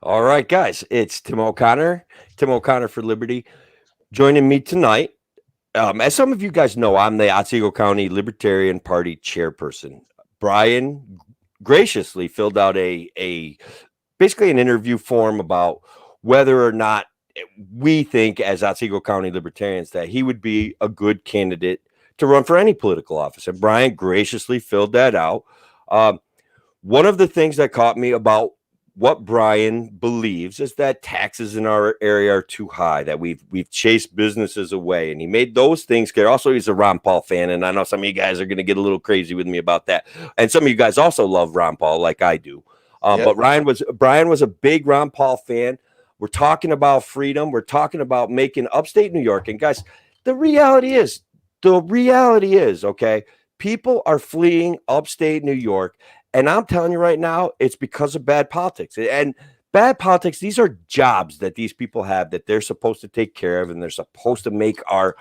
All right, guys, it's Tim O'Connor for Liberty. Joining me tonight, as some of you guys know, I'm the Otsego County Libertarian Party chairperson. Bryan graciously filled out a basically an interview form about whether or not we think, as Otsego County Libertarians, that he would be a good candidate to run for any political office. And Bryan graciously filled that out. Um, One of the things that caught me about what Bryan believes is that taxes in our area are too high, that we've chased businesses away, and he made those things clear. Also, he's a Ron Paul fan, and I know some of you guys are going to get a little crazy with me about that. And some of you guys also love Ron Paul, like I do. Yep. But Bryan was a big Ron Paul fan. We're talking about freedom. We're talking about making upstate New York. And guys, the reality is, okay, people are fleeing upstate New York. And I'm telling you right now, it's because of bad politics. And bad politics, these are jobs that these people have that they're supposed to take care of, and they're supposed to make our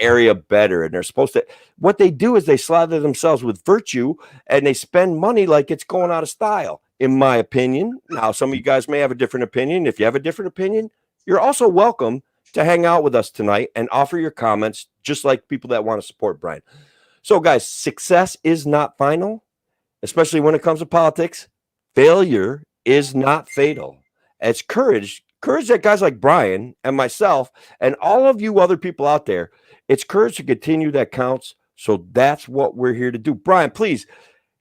area better. And they're supposed to, what they do is they slather themselves with virtue and they spend money like it's going out of style, in my opinion. Now, some of you guys may have a different opinion. If you have a different opinion, you're also welcome to hang out with us tonight and offer your comments, just like people that want to support Bryan. So, guys, success is not final, especially when it comes to politics. Failure is not fatal. It's courage that guys like Bryan and myself and all of you other people out there, it's courage to continue that counts. So that's what we're here to do. Bryan, please,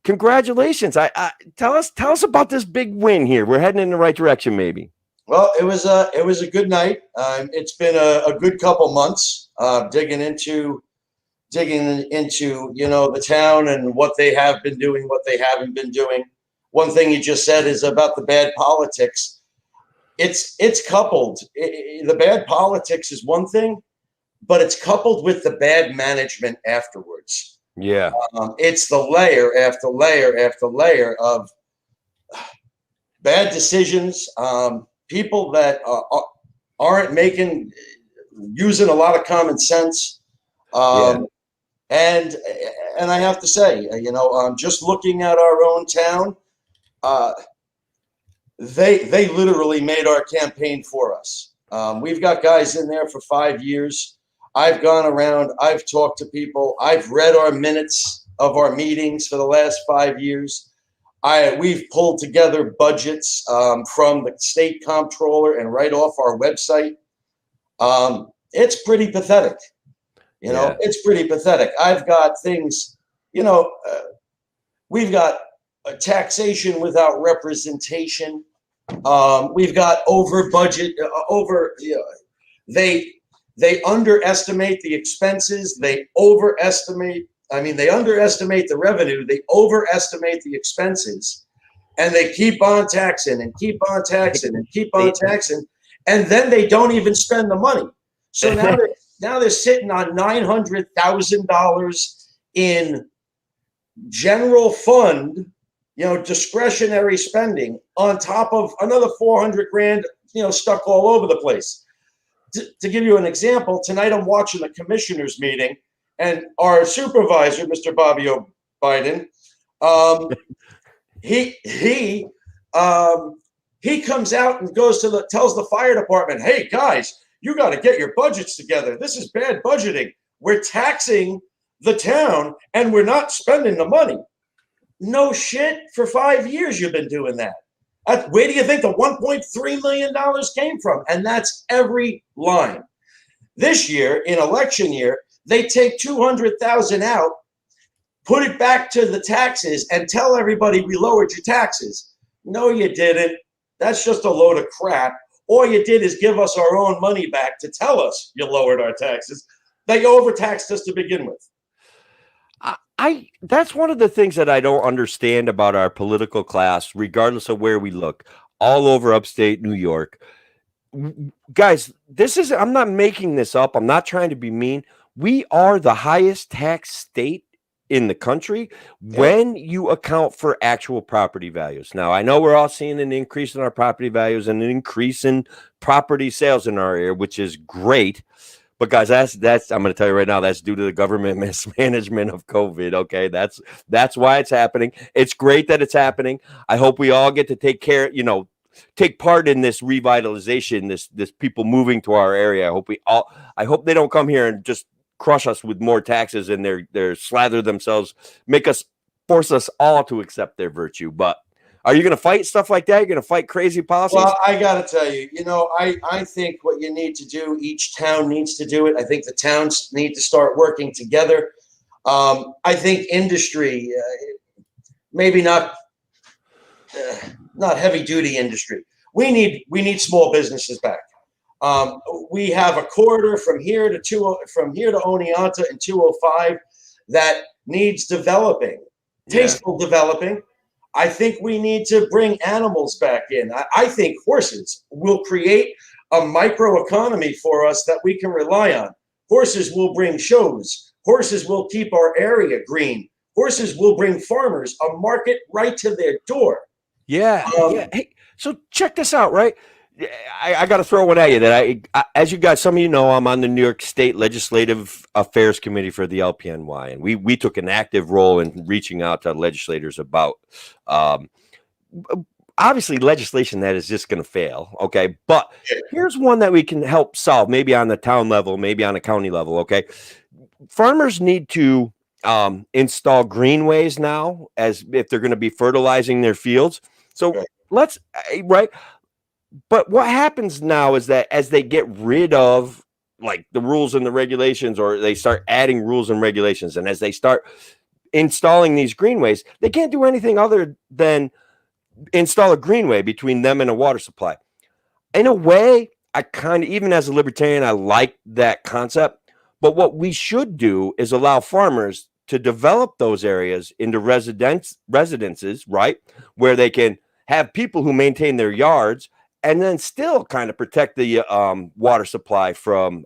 congratulations. I tell us about this big win here. We're heading in the right direction, maybe. Well, it was a good night. It's been a good couple months digging into the town and what they have been doing, what they haven't been doing. One thing you just said is about the bad politics. It's coupled. The bad politics is one thing, but it's coupled with the bad management afterwards. Yeah. It's the layer after layer after layer of bad decisions. People that aren't using a lot of common sense. Yeah. And I have to say, just looking at our own town, they literally made our campaign for us. We've got guys in there for 5 years. I've gone around. I've talked to people. I've read our minutes of our meetings for the last 5 years. We've pulled together budgets from the state comptroller and right off our website. It's pretty pathetic. It's pretty pathetic. I've got things, we've got taxation without representation. We've got over budget, they underestimate the expenses. They underestimate the revenue. They overestimate the expenses, and they keep on taxing and keep on taxing and keep on taxing. And then they don't even spend the money. So now they're sitting on $900,000 in general fund, discretionary spending on top of another 400 grand, stuck all over the place. To give you an example, tonight I'm watching the commissioners meeting, and our supervisor, Mr. Bobby O'Biden, he comes out and tells the fire department, "Hey guys, you got to get your budgets together. This is bad budgeting. We're taxing the town and we're not spending the money." No shit. For 5 years you've been doing that. Where do you think the $1.3 million came from? And that's every line. This year, in election year, they take $200,000 out, put it back to the taxes, and tell everybody we lowered your taxes. No, you didn't. That's just a load of crap. All you did is give us our own money back to tell us you lowered our taxes. They overtaxed us to begin with. That's one of the things that I don't understand about our political class, regardless of where we look, all over upstate New York. Guys, I'm not making this up. I'm not trying to be mean. We are the highest tax state in the country when you account for actual property values. Now, I know we're all seeing an increase in our property values and an increase in property sales in our area, which is great. But guys, that's I'm going to tell you right now, that's due to the government mismanagement of COVID. Okay, that's why it's happening. It's great that it's happening. I hope we all get to take care. take part in this revitalization, this people moving to our area. I hope they don't come here and just crush us with more taxes and they're slather themselves, force us all to accept their virtue. But are you going to fight stuff like that? You're going to fight crazy policies? Well, I got to tell you, I think what you need to do, each town needs to do it. I think the towns need to start working together. I think industry, maybe not heavy duty industry. We need small businesses back. We have a corridor from here to Oneonta and 205 that needs developing, tasteful developing. I think we need to bring animals back in. I think horses will create a microeconomy for us that we can rely on. Horses will bring shows. Horses will keep our area green. Horses will bring farmers a market right to their door. Yeah. Hey, so check this out, right? I got to throw one at you that as you guys, some of you know, I'm on the New York State Legislative Affairs Committee for the LPNY, and we took an active role in reaching out to legislators about obviously legislation that is just going to fail. Okay, but here's one that we can help solve, maybe on the town level, maybe on a county level. Okay, farmers need to install greenways now, as if they're going to be fertilizing their fields. So right. But what happens now is that as they get rid of like the rules and the regulations, or they start adding rules and regulations, and as they start installing these greenways, they can't do anything other than install a greenway between them and a water supply. In a way, I kind of, even as a libertarian, I like that concept. But what we should do is allow farmers to develop those areas into residences, right, where they can have people who maintain their yards, and then still kind of protect the water supply from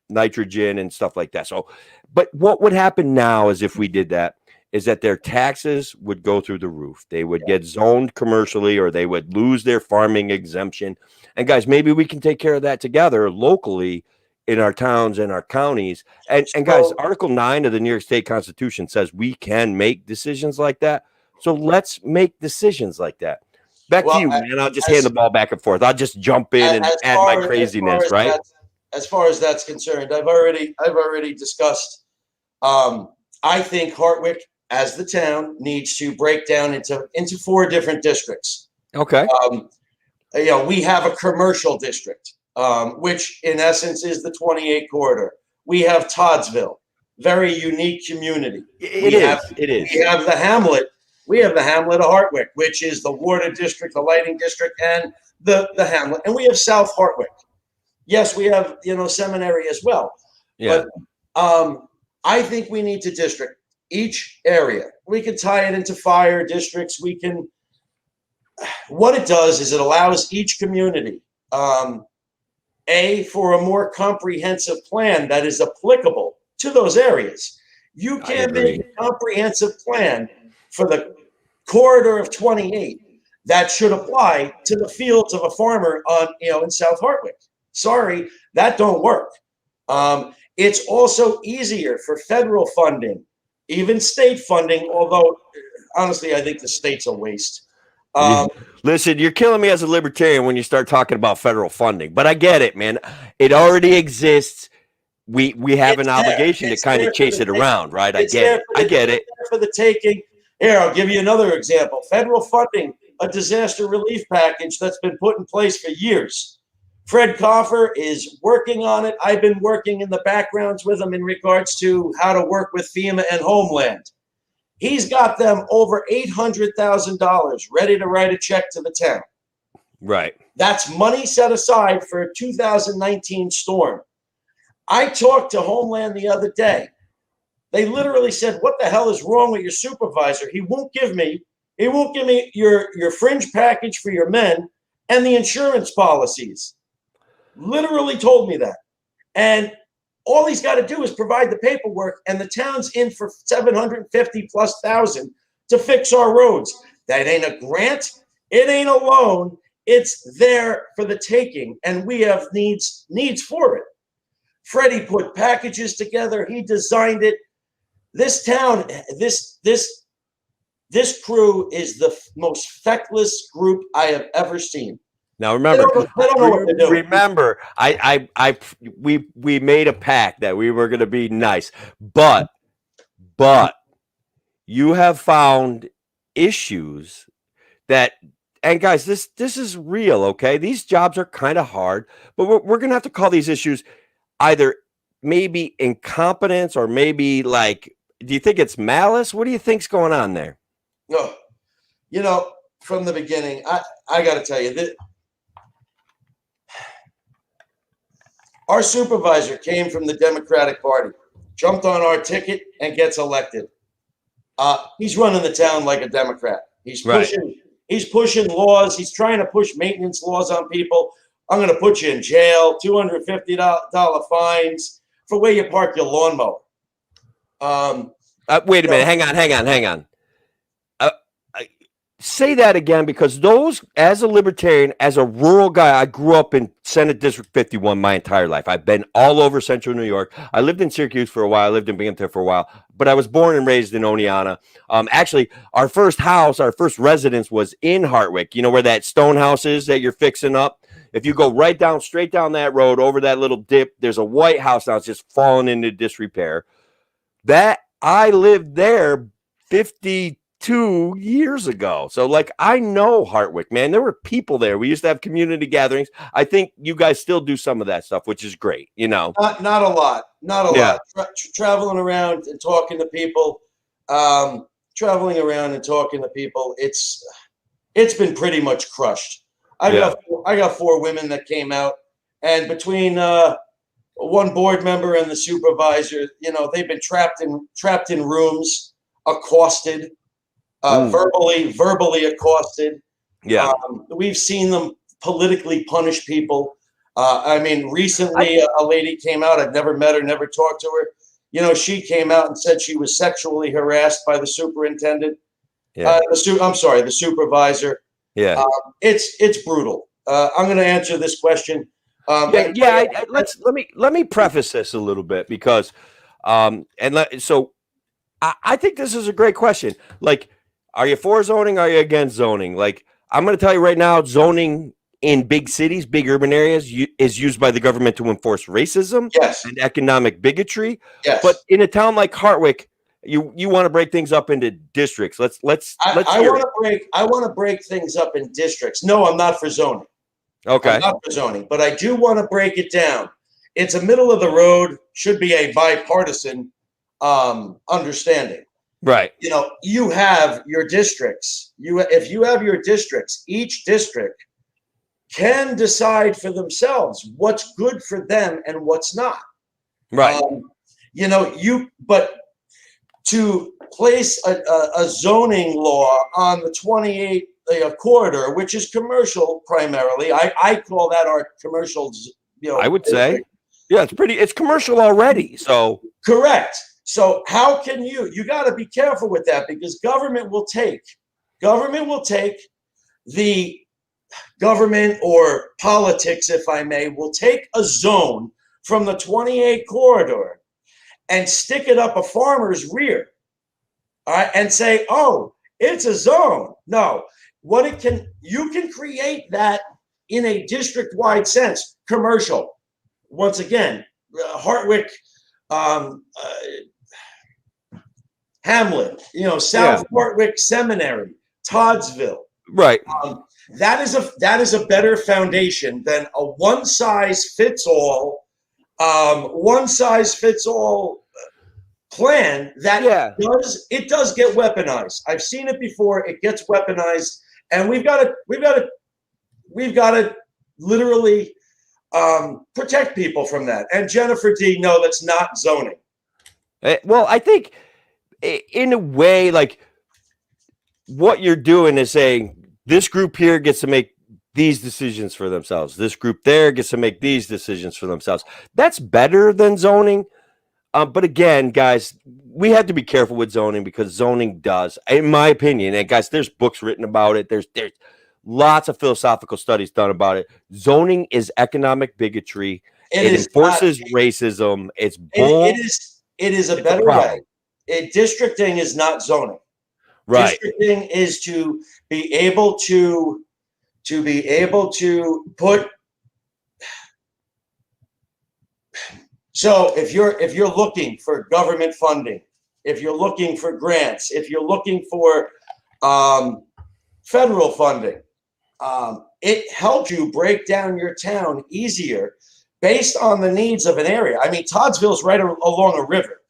nitrogen and stuff like that. So, but what would happen now is, if we did that, is that their taxes would go through the roof. They would get zoned commercially, or they would lose their farming exemption. And guys, maybe we can take care of that together locally in our towns and our counties. And guys, Article 9 of the New York State Constitution says we can make decisions like that. So let's make decisions like that. Back to you, man. I'll just hand the ball back and forth. I'll just jump in and add my craziness, right? As far as that's concerned, I've already discussed. I think Hartwick, as the town, needs to break down into 4 different districts. Okay. We have a commercial district, which in essence is the 28 corridor. We have Toddsville, very unique community. It is. We have the hamlet. We have the hamlet of Hartwick, which is the water district, the lighting district, and the hamlet. And we have South Hartwick. Yes, we have, Seminary as well. Yeah. But I think we need to district each area. We can tie it into fire districts. What it does is it allows each community, for a more comprehensive plan that is applicable to those areas. You can't make a comprehensive plan for the corridor of 28 that should apply to the fields of a farmer in South Hartwick. Sorry, that don't work. It's also easier for federal funding, even state funding, although honestly, I think the state's a waste. Listen, you're killing me as a libertarian when you start talking about federal funding, but I get it, man. It already exists. We have an obligation to kind of chase it around, right? I get it. For the taking. Here, I'll give you another example. Federal funding, a disaster relief package that's been put in place for years. Fred Coffer is working on it. I've been working in the backgrounds with him in regards to how to work with FEMA and Homeland. He's got them over $800,000 ready to write a check to the town. Right. That's money set aside for a 2019 storm. I talked to Homeland the other day. They literally said, "What the hell is wrong with your supervisor? He won't give me your fringe package for your men and the insurance policies." Literally told me that. And all he's got to do is provide the paperwork, and the town's in for $750,000+ to fix our roads. That ain't a grant. It ain't a loan. It's there for the taking, and we have needs for it. Freddie put packages together. He designed it. This town, this This crew is the most feckless group I have ever seen. Now remember, They don't know what they're doing. remember, we made a pact that we were going to be nice, but you have found issues that, and guys, this is real, okay? These jobs are kind of hard, but we're going to have to call these issues either maybe incompetence or maybe like, do you think it's malice? What do you think's going on there? No, you know, from the beginning, I got to tell you that our supervisor came from the Democratic Party, jumped on our ticket, and gets elected. He's running the town like a Democrat. He's pushing laws. He's trying to push maintenance laws on people. I'm going to put you in jail, $250 fines for where you park your lawnmower. Wait a minute. Hang on. Say that again, because those, as a libertarian, as a rural guy, I grew up in Senate District 51 my entire life. I've been all over central New York. I lived in Syracuse for a while. I lived in Binghamton for a while, but I was born and raised in Oneonta. Actually, our first residence was in Hartwick. You know where that stone house is that you're fixing up? If you go straight down that road over that little dip, there's a white house now. It's just fallen into disrepair. That I lived there 52 years ago. So like, I know Hartwick, man. There were people there. We used to have community gatherings. I think you guys still do some of that stuff, which is great. You know, not a lot. Traveling around and talking to people. It's been pretty much crushed. I got 4 women that came out, and between one board member and the supervisor, you know, they've been trapped in rooms, accosted. Verbally accosted. Yeah, we've seen them politically punish people. I mean, recently a lady came out. I've never met her, never talked to her. You know, she came out and said she was sexually harassed by the superintendent. Yeah. The supervisor. Yeah, it's brutal. I'm going to answer this question. Let me preface this a little bit because, I think this is a great question. Like, are you for zoning? Are you against zoning? Like, I'm going to tell you right now, zoning in big cities, big urban areas is used by the government to enforce racism and economic bigotry. Yes. But in a town like Hartwick, you want to break things up into districts. I want to break things up in districts. No, I'm not for zoning. Okay. I'm not for zoning, but I do want to break it down. It's a middle of the road, should be a bipartisan understanding. Right. You know, you have your districts. If you have your districts, each district can decide for themselves what's good for them and what's not. Right. But to place a zoning law on the 28 corridor, which is commercial primarily, I call that our commercial. I would say, yeah, it's commercial already. So correct. So how can you got to be careful with that, because government will take the government or politics, if I may, will take a zone from the 28 corridor and stick it up a farmer's rear. All right. And say, oh, it's a zone. No, you can create that in a district-wide sense, commercial. Once again, Hartwick, Hamlet, South Hartwick Seminary, Toddsville. Right. That is a better foundation than a one size fits all plan that does get weaponized. I've seen it before. It gets weaponized, and we've got to literally protect people from that. And Jennifer D, no, that's not zoning. Well, I think in a way, like, what you're doing is saying this group here gets to make these decisions for themselves. This group there gets to make these decisions for themselves. That's better than zoning. But again, guys, we have to be careful with zoning, because zoning does, in my opinion, and guys, there's books written about it. There's lots of philosophical studies done about it. Zoning is economic bigotry. It enforces racism. It's bull. It is a better way. Districting is not zoning. Right. Districting is to be able to put. So if you're looking for government funding, if you're looking for grants, if you're looking for federal funding, it helps you break down your town easier based on the needs of an area. I mean, Toddsville's right along a river.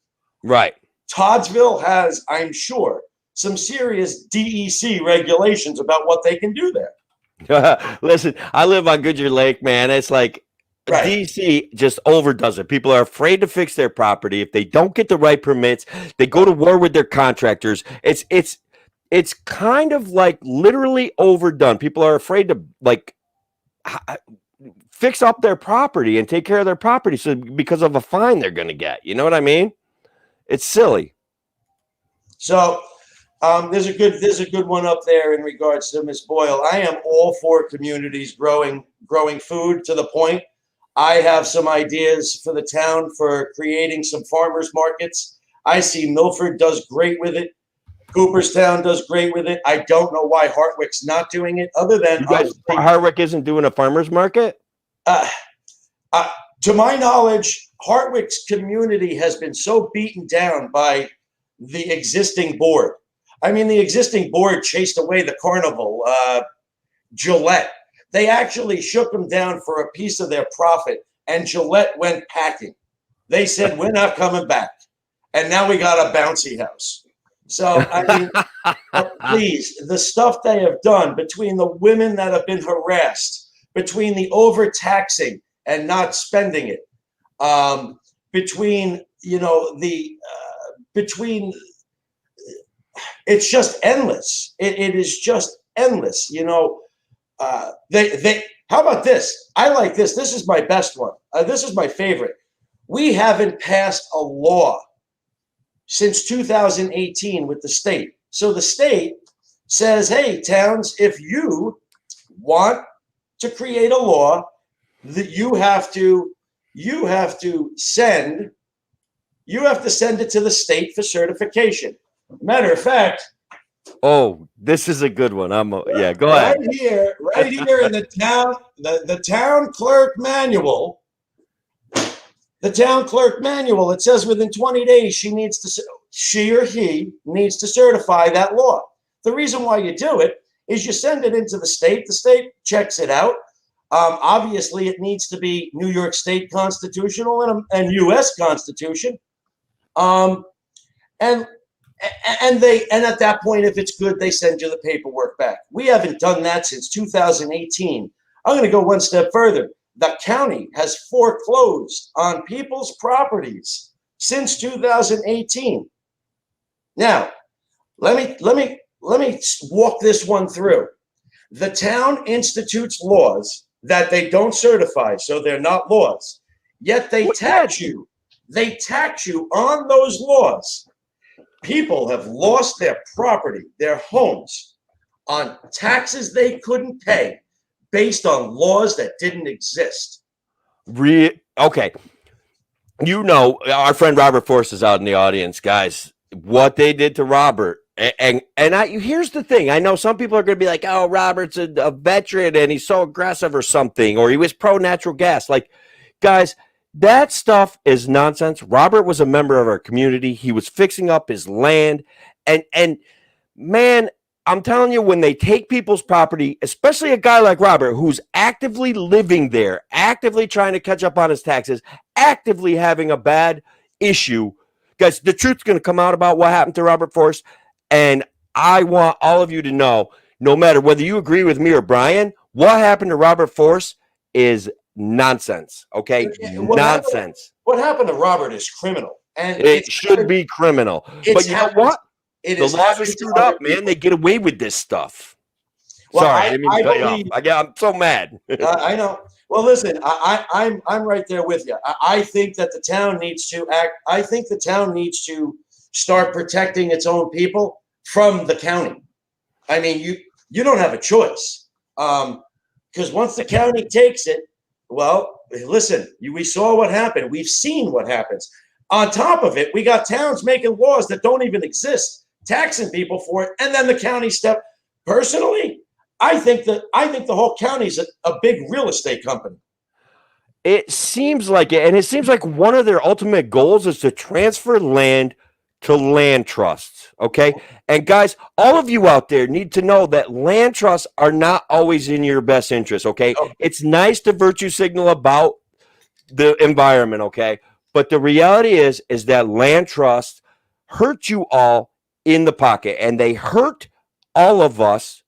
Right. Toddsville has, I'm sure, some serious DEC regulations about what they can do there. Listen, I live on Goodyear Lake, man. It's like Right. DC just overdoes it. People are afraid to fix their property. If they don't get the right permits, they go to war with their contractors. It's kind of like literally overdone. People are afraid to like fix up their property and take care of their property, so because of a fine they're going to get. You know what I mean? It's silly. So there's a good one up there in regards to Miss Boyle. I am all for communities growing food to the point. I have some ideas for the town for creating some farmers markets. I see Milford does great with it. Cooperstown does great with it. I don't know why Hartwick's not doing it, other than Hartwick isn't doing a farmers market. To my knowledge, Hartwick's community has been so beaten down by the existing board. I mean, the existing board chased away the carnival, Gillette. They actually shook them down for a piece of their profit, and Gillette went packing. They said, we're not coming back. And now we got a bouncy house. So, I mean, please, the stuff they have done between the women that have been harassed, between the overtaxing and not spending it, between it's just endless. It is just endless. How about this? I like this. This is my best one. This is my favorite. We haven't passed a law since 2018 with the state. So the state says, hey, towns, if you want to create a law, that you have to send it to the state for certification. Matter of fact, oh, this is a good one. Yeah, go ahead. Right here in the town, the town clerk manual. The town clerk manual, it says within 20 days she or he needs to certify that law. The reason why you do it is you send it into the state checks it out. Obviously, it needs to be New York State constitutional and U.S. Constitution. And at that point, if it's good, they send you the paperwork back. We haven't done that since 2018. I'm going to go one step further. The county has foreclosed on people's properties since 2018. Now, let me walk this one through. The town institutes laws that they don't certify, so they're not laws. Yet they tax you. They tax you on those laws. People have lost their property, their homes, on taxes they couldn't pay based on laws that didn't exist. Okay. Our friend Robert Force is out in the audience, guys. What they did to Robert. And here's the thing. I know some people are going to be like, oh, Robert's a veteran and he's so aggressive or something, or he was pro natural gas. Like, guys, that stuff is nonsense. Robert was a member of our community. He was fixing up his land. And man, I'm telling you, when they take people's property, especially a guy like Robert, who's actively living there, actively trying to catch up on his taxes, actively having a bad issue, guys, the truth's going to come out about what happened to Robert Force. And I want all of you to know, no matter whether you agree with me or Brian, what happened to Robert Force is nonsense. Okay? Nonsense. What happened to Robert is criminal. And it should be criminal. But you know what? The laws are screwed up, man. They get away with this stuff. Well, sorry, I didn't mean to cut you off. I'm so mad. I know. Well, listen, I'm right there with you. I think that the town needs to act. I think the town needs to start protecting its own people from the county. I mean, you don't have a choice, because once the county takes it, well, listen, we saw what happened. We've seen what happens. On top of it, we got towns making laws that don't even exist taxing people for it, and then the county step. Personally, I think the whole county's a big real estate company. It seems like it, and it seems like one of their ultimate goals is to transfer land to land trusts. Okay. And guys, all of you out there need to know that land trusts are not always in your best interest. Okay. Oh. It's nice to virtue signal about the environment. Okay. But the reality is that land trusts hurt you all in the pocket, and they hurt all of us.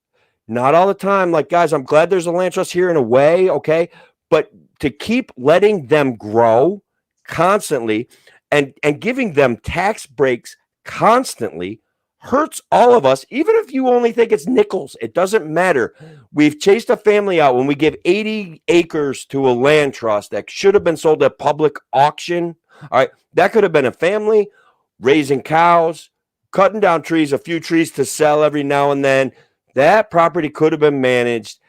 Not all the time. Like, guys, I'm glad there's a land trust here in a way. Okay. But to keep letting them grow constantly and giving them tax breaks constantly hurts all of us. Even if you only think it's nickels, it doesn't matter. We've chased a family out when we give 80 acres to a land trust that should have been sold at public auction. All right, that could have been a family raising cows, cutting down trees, a few trees to sell every now and then. That property could have been managed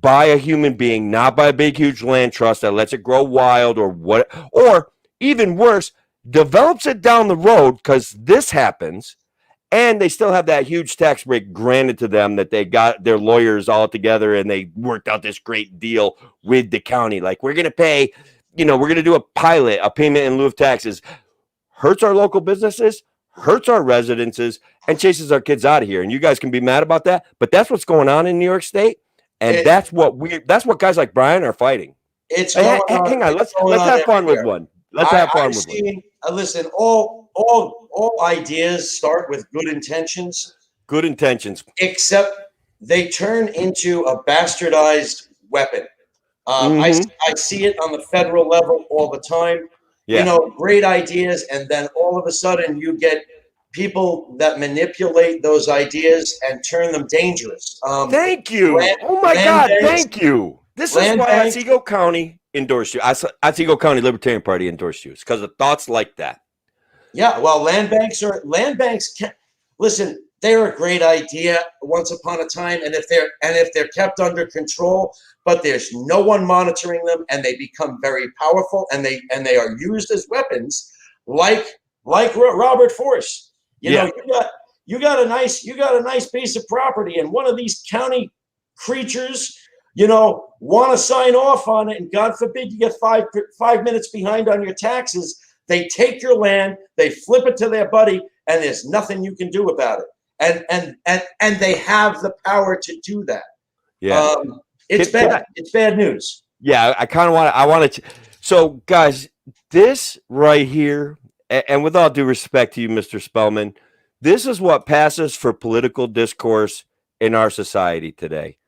by a human being, not by a big, huge land trust that lets it grow wild or what, or even worse, develops it down the road because this happens, and they still have that huge tax break granted to them that they got their lawyers all together and they worked out this great deal with the county. Like, we're going to pay, we're going to do a pilot, a payment in lieu of taxes. Hurts our local businesses, hurts our residences, and chases our kids out of here. And you guys can be mad about that, but that's what's going on in New York State. And that's what guys like Bryan are fighting. It's hang on. Let's have fun with one. Let's have fun with one. Listen, all ideas start with good intentions. Good intentions. Except they turn into a bastardized weapon. I see it on the federal level all the time. Yeah. Great ideas, and then all of a sudden you get people that manipulate those ideas and turn them dangerous. Thank you. Oh my God, thank you. This is why Otsego County endorsed you. Otsego County Libertarian Party endorsed you. It's because of thoughts like that. Yeah, well, land banks listen, they're a great idea once upon a time, and if they're kept under control, but there's no one monitoring them, and they become very powerful, and they are used as weapons, like Robert Force. You got a nice piece of property, and one of these county creatures, want to sign off on it, and God forbid you get 5 minutes behind on your taxes. They take your land, they flip it to their buddy, and there's nothing you can do about it. And they have the power to do that. Yeah, it's bad. It's bad news. Yeah, I want to. So, guys, this right here, and with all due respect to you, Mr. Spellman, this is what passes for political discourse in our society today.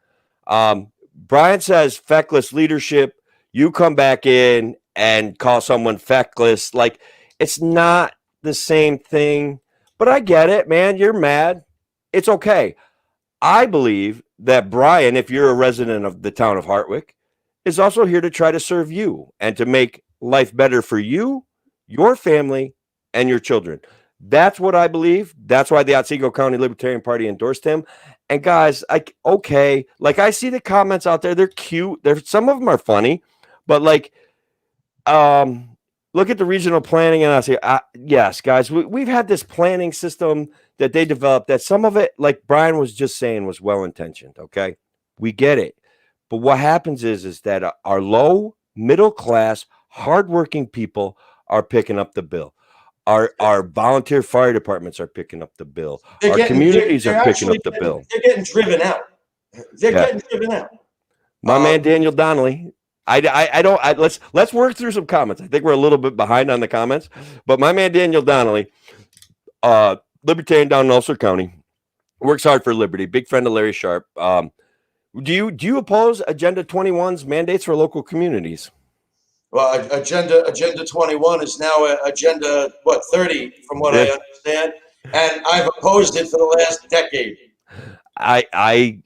Bryan says feckless leadership. You come back in and call someone feckless. Like, it's not the same thing, but I get it, man. You're mad. It's okay. I believe that Bryan, if you're a resident of the town of Hartwick, is also here to try to serve you and to make life better for you, your family, and your children. That's what I believe. That's why the Otsego County Libertarian Party endorsed him. And guys, I see the comments out there. They're cute. Some of them are funny, but look at the regional planning, and I say, yes, guys, we've had this planning system that they developed that some of it, like Bryan was just saying, was well-intentioned. Okay. We get it. But what happens is that our low, middle class, hardworking people are picking up the bill. Our volunteer fire departments are picking up the bill. Our communities are picking up the bill. They're getting driven out. Getting driven out. My man Daniel Donnelly. Let's work through some comments. I think we're a little bit behind on the comments, but my man Daniel Donnelly, Libertarian down in Ulster County, works hard for liberty. Big friend of Larry Sharp. Do you oppose Agenda 21's mandates for local communities? Well, Agenda 21 is now Agenda 30, from what I understand, and I've opposed it for the last decade. I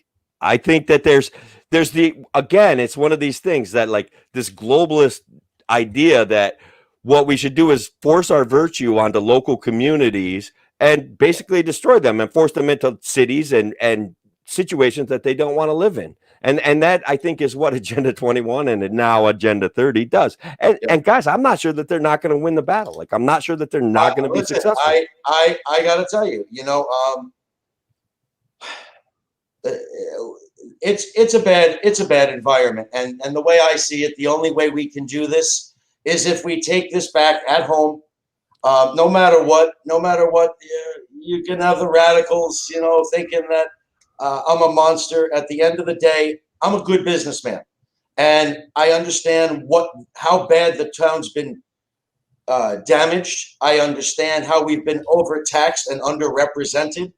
think that there's it's one of these things that, like, this globalist idea that what we should do is force our virtue onto local communities and basically destroy them and force them into cities and situations that they don't want to live in. And that, I think, is what Agenda 21 and now Agenda 30 does. And guys, I'm not sure that they're not going to win the battle. Like, I'm not sure that they're not going to be successful. I got to tell you, it's a bad environment, and the way I see it, the only way we can do this is if we take this back at home. No matter what, you can have the radicals, thinking that I'm a monster. At the end of the day, I'm a good businessman, and I understand how bad the town's been damaged. I understand how we've been overtaxed and underrepresented.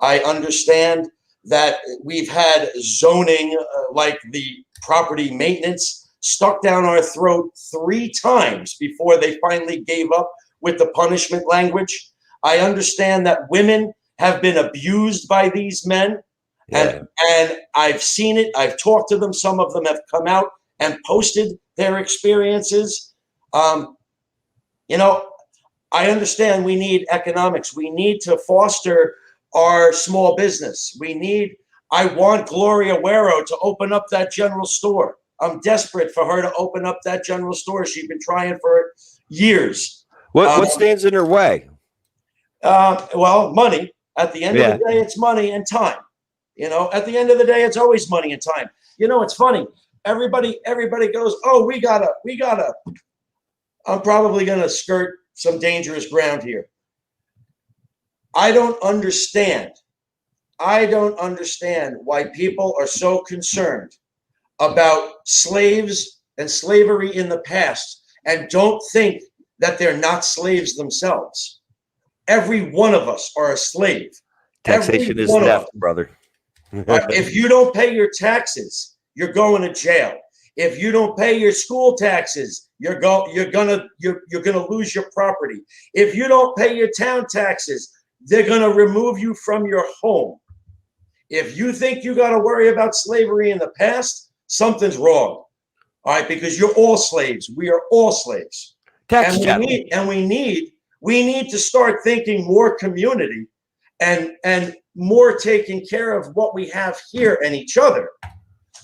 I understand that we've had zoning like the property maintenance stuck down our throat 3 times before they finally gave up with the punishment language. I understand that women have been abused by these men. Yeah. And I've seen it. I've talked to them. Some of them have come out and posted their experiences. I understand we need economics. We need to foster our small business. I want Gloria Guerrero to open up that general store. I'm desperate for her to open up that general store. She's been trying for years. What stands in her way? Well, money. At the end of the day, it's money and time. At the end of the day, it's always money and time. It's funny. Everybody goes, oh, we gotta. I'm probably gonna skirt some dangerous ground here. I don't understand why people are so concerned about slaves and slavery in the past and don't think that they're not slaves themselves. Every one of us are a slave. Taxation is theft, brother. If you don't pay your taxes, you're going to jail. If you don't pay your school taxes, you're gonna lose your property. If you don't pay your town taxes, they're gonna remove you from your home. If you think you got to worry about slavery in the past, something's wrong. All right, because you're all slaves. We are all slaves. We need to start thinking more community and more taking care of what we have here and each other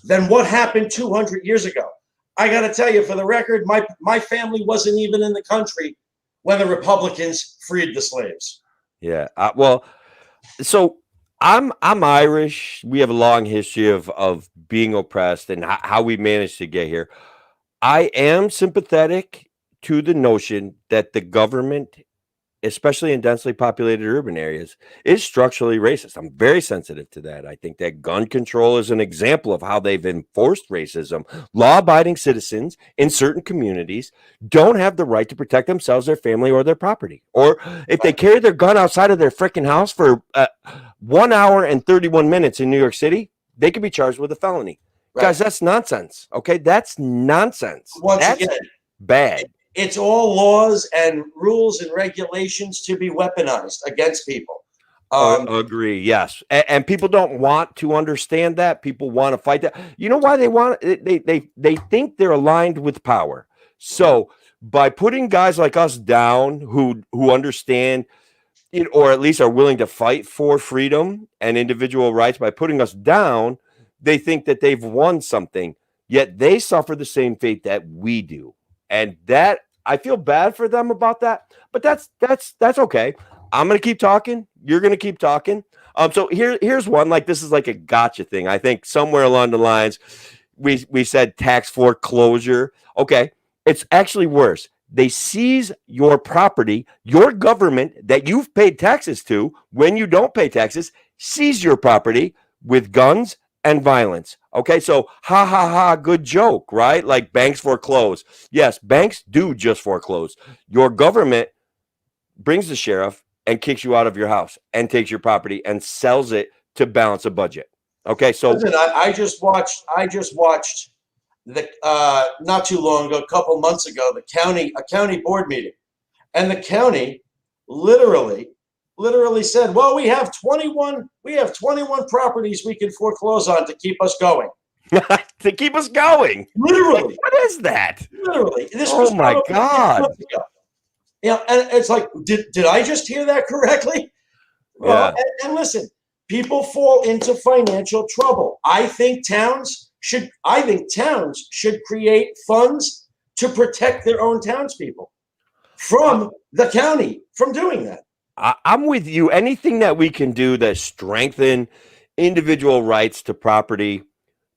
than what happened 200 years ago. I got to tell you, for the record, my family wasn't even in the country when the Republicans freed the slaves. Yeah. So I'm Irish. We have a long history of being oppressed and how we managed to get here. I am sympathetic to the notion that the government, especially in densely populated urban areas, is structurally racist. I'm very sensitive to that. I think that gun control is an example of how they've enforced racism. Law-abiding citizens in certain communities don't have the right to protect themselves, their family, or their property. Or if they carry their gun outside of their freaking house for 1 hour and 31 minutes in New York City, they could be charged with a felony. Right. Guys, that's nonsense. Okay, that's nonsense. That's bad. It's all laws and rules and regulations to be weaponized against people. Agree. Yes. And people don't want to understand that. People want to fight that. You know why they want it? They think they're aligned with power. So by putting guys like us down who understand it, or at least are willing to fight for freedom and individual rights, by putting us down, they think that they've won something, yet they suffer the same fate that we do. And that, I feel bad for them about that, but that's okay. I'm going to keep talking. You're going to keep talking. So here's one, like, this is like a gotcha thing. I think somewhere along the lines, we said tax foreclosure. Okay. It's actually worse. They seize your property, your government that you've paid taxes to. When you don't pay taxes, seize your property with guns and violence. Okay, so good joke, right? Like banks foreclose. Yes, banks do just foreclose. Your government brings the sheriff and kicks you out of your house and takes your property and sells it to balance a budget. Okay, so listen, I just watched the not too long ago, a couple months ago, a county board meeting, and the county literally said, well, we have 21 properties we can foreclose on to keep us going. To keep us going. Literally. Like, what is that? Literally. Oh my God. And it's like, did I just hear that correctly? Yeah. And listen, people fall into financial trouble. I think towns should create funds to protect their own townspeople from the county from doing that. I'm with you. Anything that we can do that strengthen individual rights to property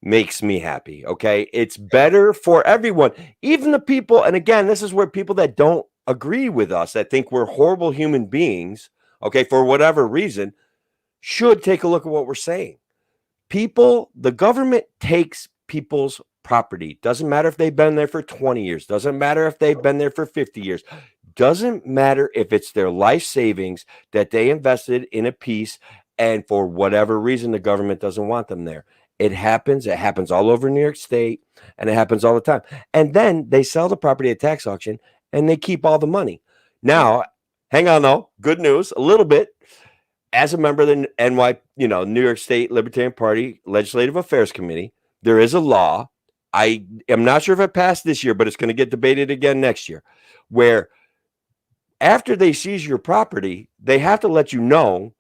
makes me happy. Okay. It's better for everyone, even the people. And again, this is where people that don't agree with us, that think we're horrible human beings, okay, for whatever reason, should take a look at what we're saying. The government takes people's property. Doesn't matter if they've been there for 20 years, doesn't matter if they've been there for 50 years, doesn't matter if it's their life savings that they invested in a piece, and for whatever reason, the government doesn't want them there. It happens. It happens all over New York State, and it happens all the time. And then they sell the property at tax auction, and they keep all the money. Now, hang on though. Good news, a little bit. As a member of the New York State Libertarian Party Legislative Affairs Committee, there is a law. I am not sure if it passed this year, but it's going to get debated again next year, where after they seize your property, they have to let you know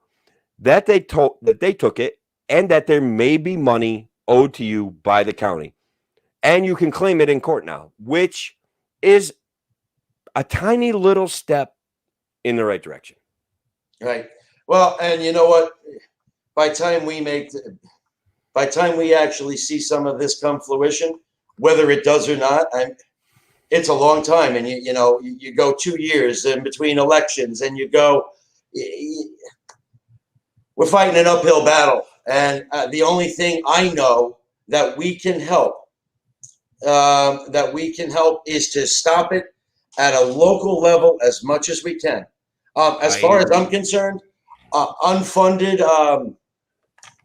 that they took it, and that there may be money owed to you by the county. And you can claim it in court now, which is a tiny little step in the right direction. Right. Well, and you know what? By the time we actually see some of this come fruition, whether it does or not, it's a long time. And you go 2 years in between elections, and we're fighting an uphill battle. And the only thing I know that we can help is to stop it at a local level as much as we can. As far as I'm concerned, unfunded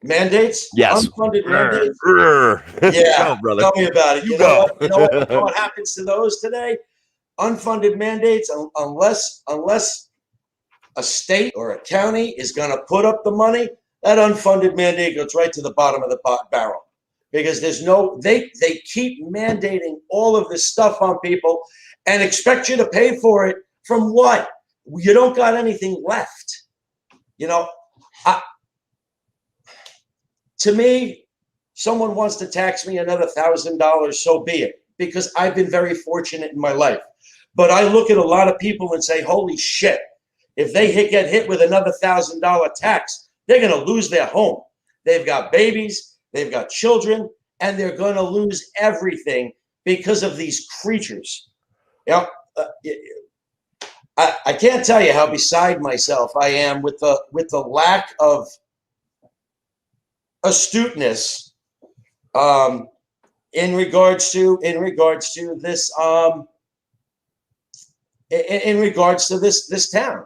mandates. Yes. Unfunded mandates. Yeah. Go, brother. Tell me about it. You know what happens to those today? Unfunded mandates, unless a state or a county is going to put up the money, that unfunded mandate goes right to the bottom of the barrel, because they keep mandating all of this stuff on people and expect you to pay for it from what? You don't got anything left. To me, someone wants to tax me another $1,000, so be it, because I've been very fortunate in my life. But I look at a lot of people and say, holy shit, if they get hit with another $1,000 tax, they're going to lose their home. They've got babies, they've got children, and they're going to lose everything because of these creatures. I can't tell you how beside myself I am with the lack of astuteness in regards to this this town.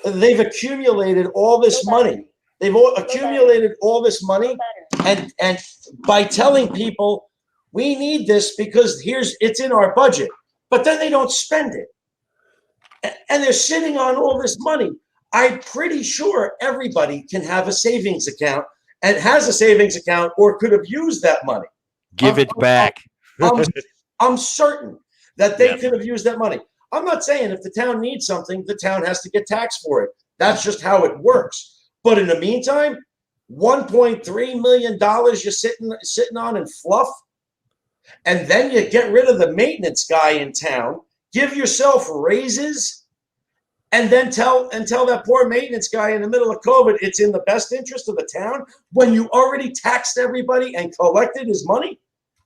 They've accumulated all this money. They've accumulated all this money, and by telling people we need this because it's in our budget, but then they don't spend it. And they're sitting on all this money. I'm pretty sure everybody can have a savings account and has a savings account or could have used that money. Give it back. I'm certain that they could have used that money. I'm not saying if the town needs something, the town has to get taxed for it. That's just how it works. But in the meantime, $1.3 million you're sitting on in fluff, and then you get rid of the maintenance guy in town, give yourself raises, and then tell that poor maintenance guy in the middle of COVID it's in the best interest of the town when you already taxed everybody and collected his money.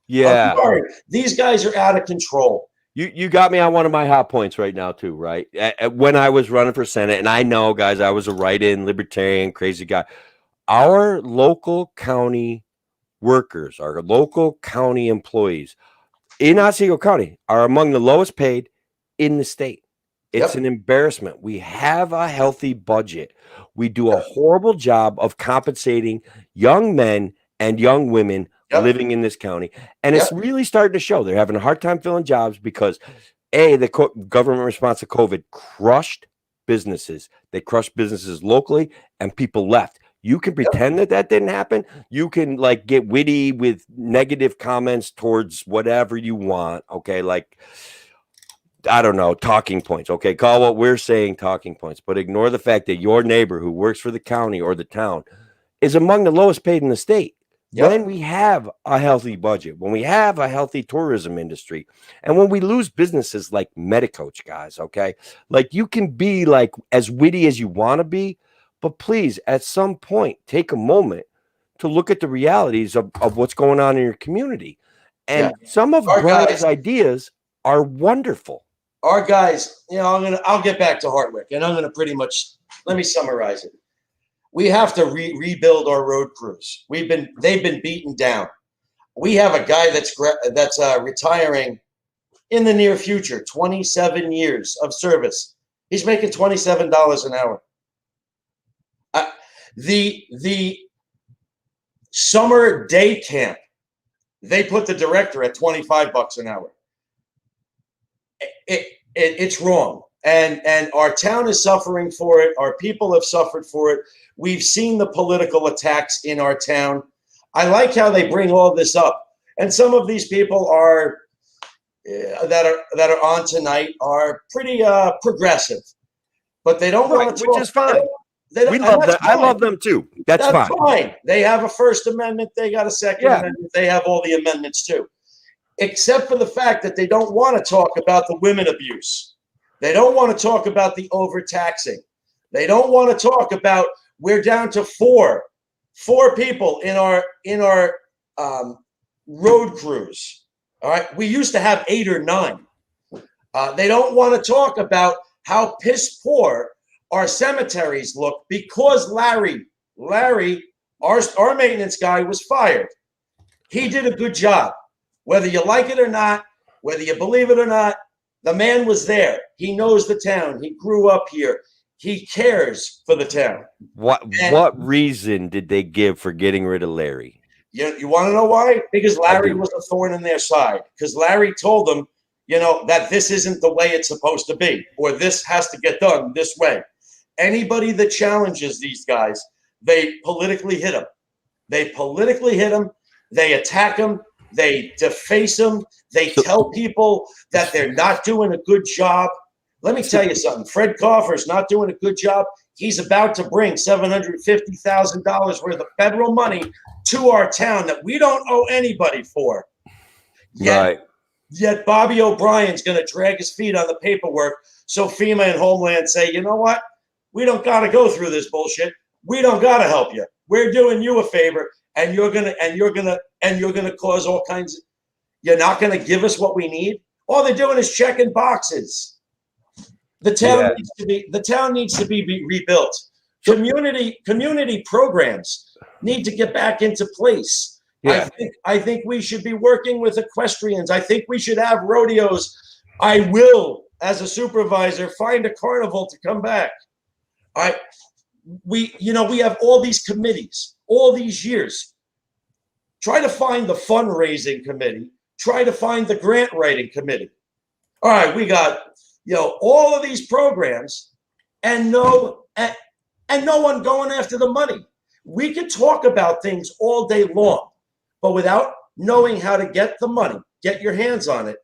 Yeah. I'm sorry. These guys are out of control. You got me on one of my hot points right now too, right? When I was running for Senate, and I know, guys, I was a write-in libertarian, crazy guy. Our local county workers, our local county employees in Otsego County are among the lowest paid in the state. It's an embarrassment. We have a healthy budget. We do a horrible job of compensating young men and young women living in this county. And it's really starting to show. They're having a hard time filling jobs because, the government response to COVID crushed businesses. They crushed businesses locally, and people left. You can pretend that didn't happen. You can get witty with negative comments towards whatever you want. Okay. I don't know, talking points. Okay. Call what we're saying talking points, but ignore the fact that your neighbor who works for the county or the town is among the lowest paid in the state. Yep. When we have a healthy budget, when we have a healthy tourism industry, and when we lose businesses like Medicoach, guys, okay? Like, you can be like as witty as you want to be, but please, at some point, take a moment to look at the realities of what's going on in your community. And some of Bryan's ideas are wonderful. Our guys, I'll get back to Hartwick, and I'm gonna pretty much, let me summarize it. We have to rebuild our road crews. They've been beaten down. We have a guy that's retiring in the near future, 27 years of service. He's making $27 an hour. The summer day camp, they put the director at $25 an hour. It's wrong. And our town is suffering for it. Our people have suffered for it. We've seen the political attacks in our town. I like how they bring all this up. And some of these people are that are on tonight are pretty progressive, but they don't want to talk. Which is fine. We love them. I love them too. That's fine. They have a First Amendment. They got a Second Amendment. They have all the amendments too, except for the fact that they don't want to talk about the women abuse. They don't want to talk about the overtaxing. They don't want to talk about we're down to four people in our road crews. All right, we used to have 8 or 9. They don't want to talk about how piss poor our cemeteries look because Larry, our maintenance guy, was fired. He did a good job. Whether you like it or not, whether you believe it or not, the man was there. He knows the town. He grew up here. He cares for the town. What reason did they give for getting rid of Larry? You want to know why? Because Larry was a thorn in their side. Because Larry told them, that this isn't the way it's supposed to be, or this has to get done this way. Anybody that challenges these guys, they politically hit them. They attack them. They deface them. They tell people that they're not doing a good job. Let me tell you something. Fred Coffer's not doing a good job. He's about to bring $750,000 worth of federal money to our town that we don't owe anybody for. Yet Bobby O'Brien's going to drag his feet on the paperwork so FEMA and Homeland say, you know what? We don't got to go through this bullshit. We don't got to help you. We're doing you a favor, and you're gonna cause all kinds of. You're not going to give us what we need. All they're doing is checking boxes. The town needs to be rebuilt. Community programs need to get back into place. Yeah. I think we should be working with equestrians. I think we should have rodeos. I will, as a supervisor, find a carnival to come back. We have all these committees, all these years. Try to find the fundraising committee. Try to find the grant writing committee. All right, we got all of these programs, and no one going after the money. We could talk about things all day long, but without knowing how to get the money, get your hands on it,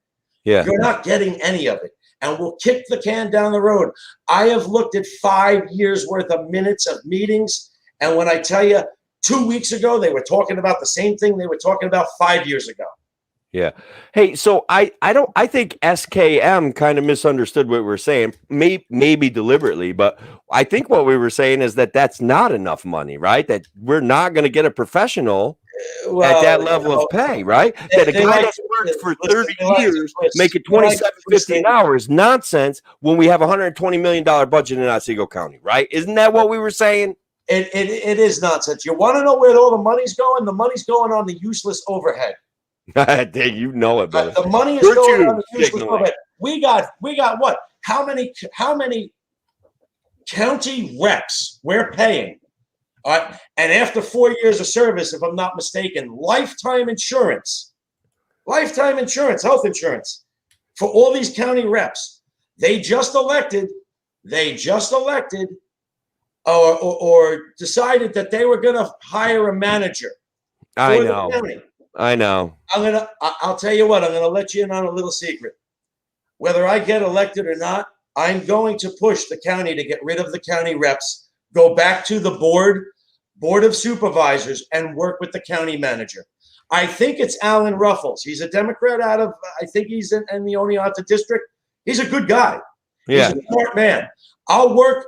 you're not getting any of it. And we'll kick the can down the road. I have looked at 5 years worth of minutes of meetings, and when I tell you 2 weeks ago they were talking about the same thing they were talking about 5 years ago. Yeah. Hey, so I think SKM kind of misunderstood what we were saying, maybe deliberately, but I think what we were saying is that that's not enough money, right? That we're not going to get a professional at that level of pay, right? That a guy that's worked for 30 years making $27.50 an hour is nonsense when we have $120 million budget in Otsego County, right? Isn't that what we were saying? It is nonsense. You want to know where all the money's going? The money's going on the useless overhead. You know it, brother. The money is going on the useless overhead. We got what? How many county reps we're paying? And after 4 years of service, if I'm not mistaken, lifetime insurance, health insurance for all these county reps. They just elected or decided that they were going to hire a manager. I know. I'll tell you what, I'm going to let you in on a little secret. Whether I get elected or not, I'm going to push the county to get rid of the county reps, go back to the board, board of supervisors and work with the county manager. I think it's Alan Ruffles. He's a Democrat out of, I think he's in the Oneonta district. He's a good guy. Yeah. He's a smart man. I'll work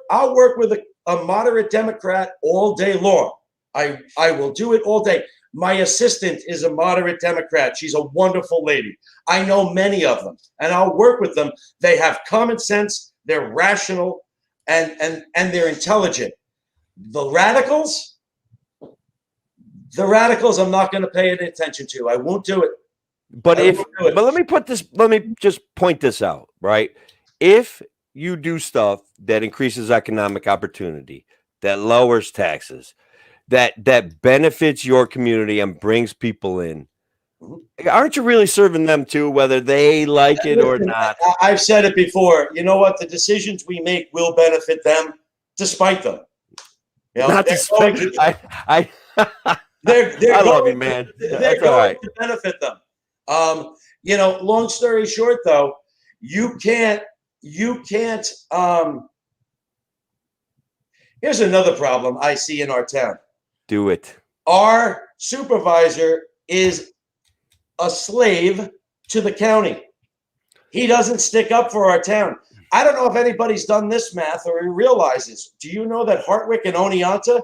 with a moderate Democrat all day long. I will do it all day. My assistant is a moderate Democrat. She's a wonderful lady. I know many of them, and I'll work with them. They have common sense. They're rational, and they're intelligent. The radicals, I'm not going to pay any attention to. I won't do it. But let me just point this out, right? If you do stuff that increases economic opportunity, that lowers taxes, that benefits your community and brings people in, aren't you really serving them too, whether they like it or not? I've said it before. You know what? The decisions we make will benefit them, despite them. You know, Not despite. I love you, man. They're going to benefit them. You know, long story short, though, you can't. Here's another problem I see in our town. Do it. Our supervisor is a slave to the county. He doesn't stick up for our town. I don't know if anybody's done this math or realizes. Do you know that Hartwick and Oneonta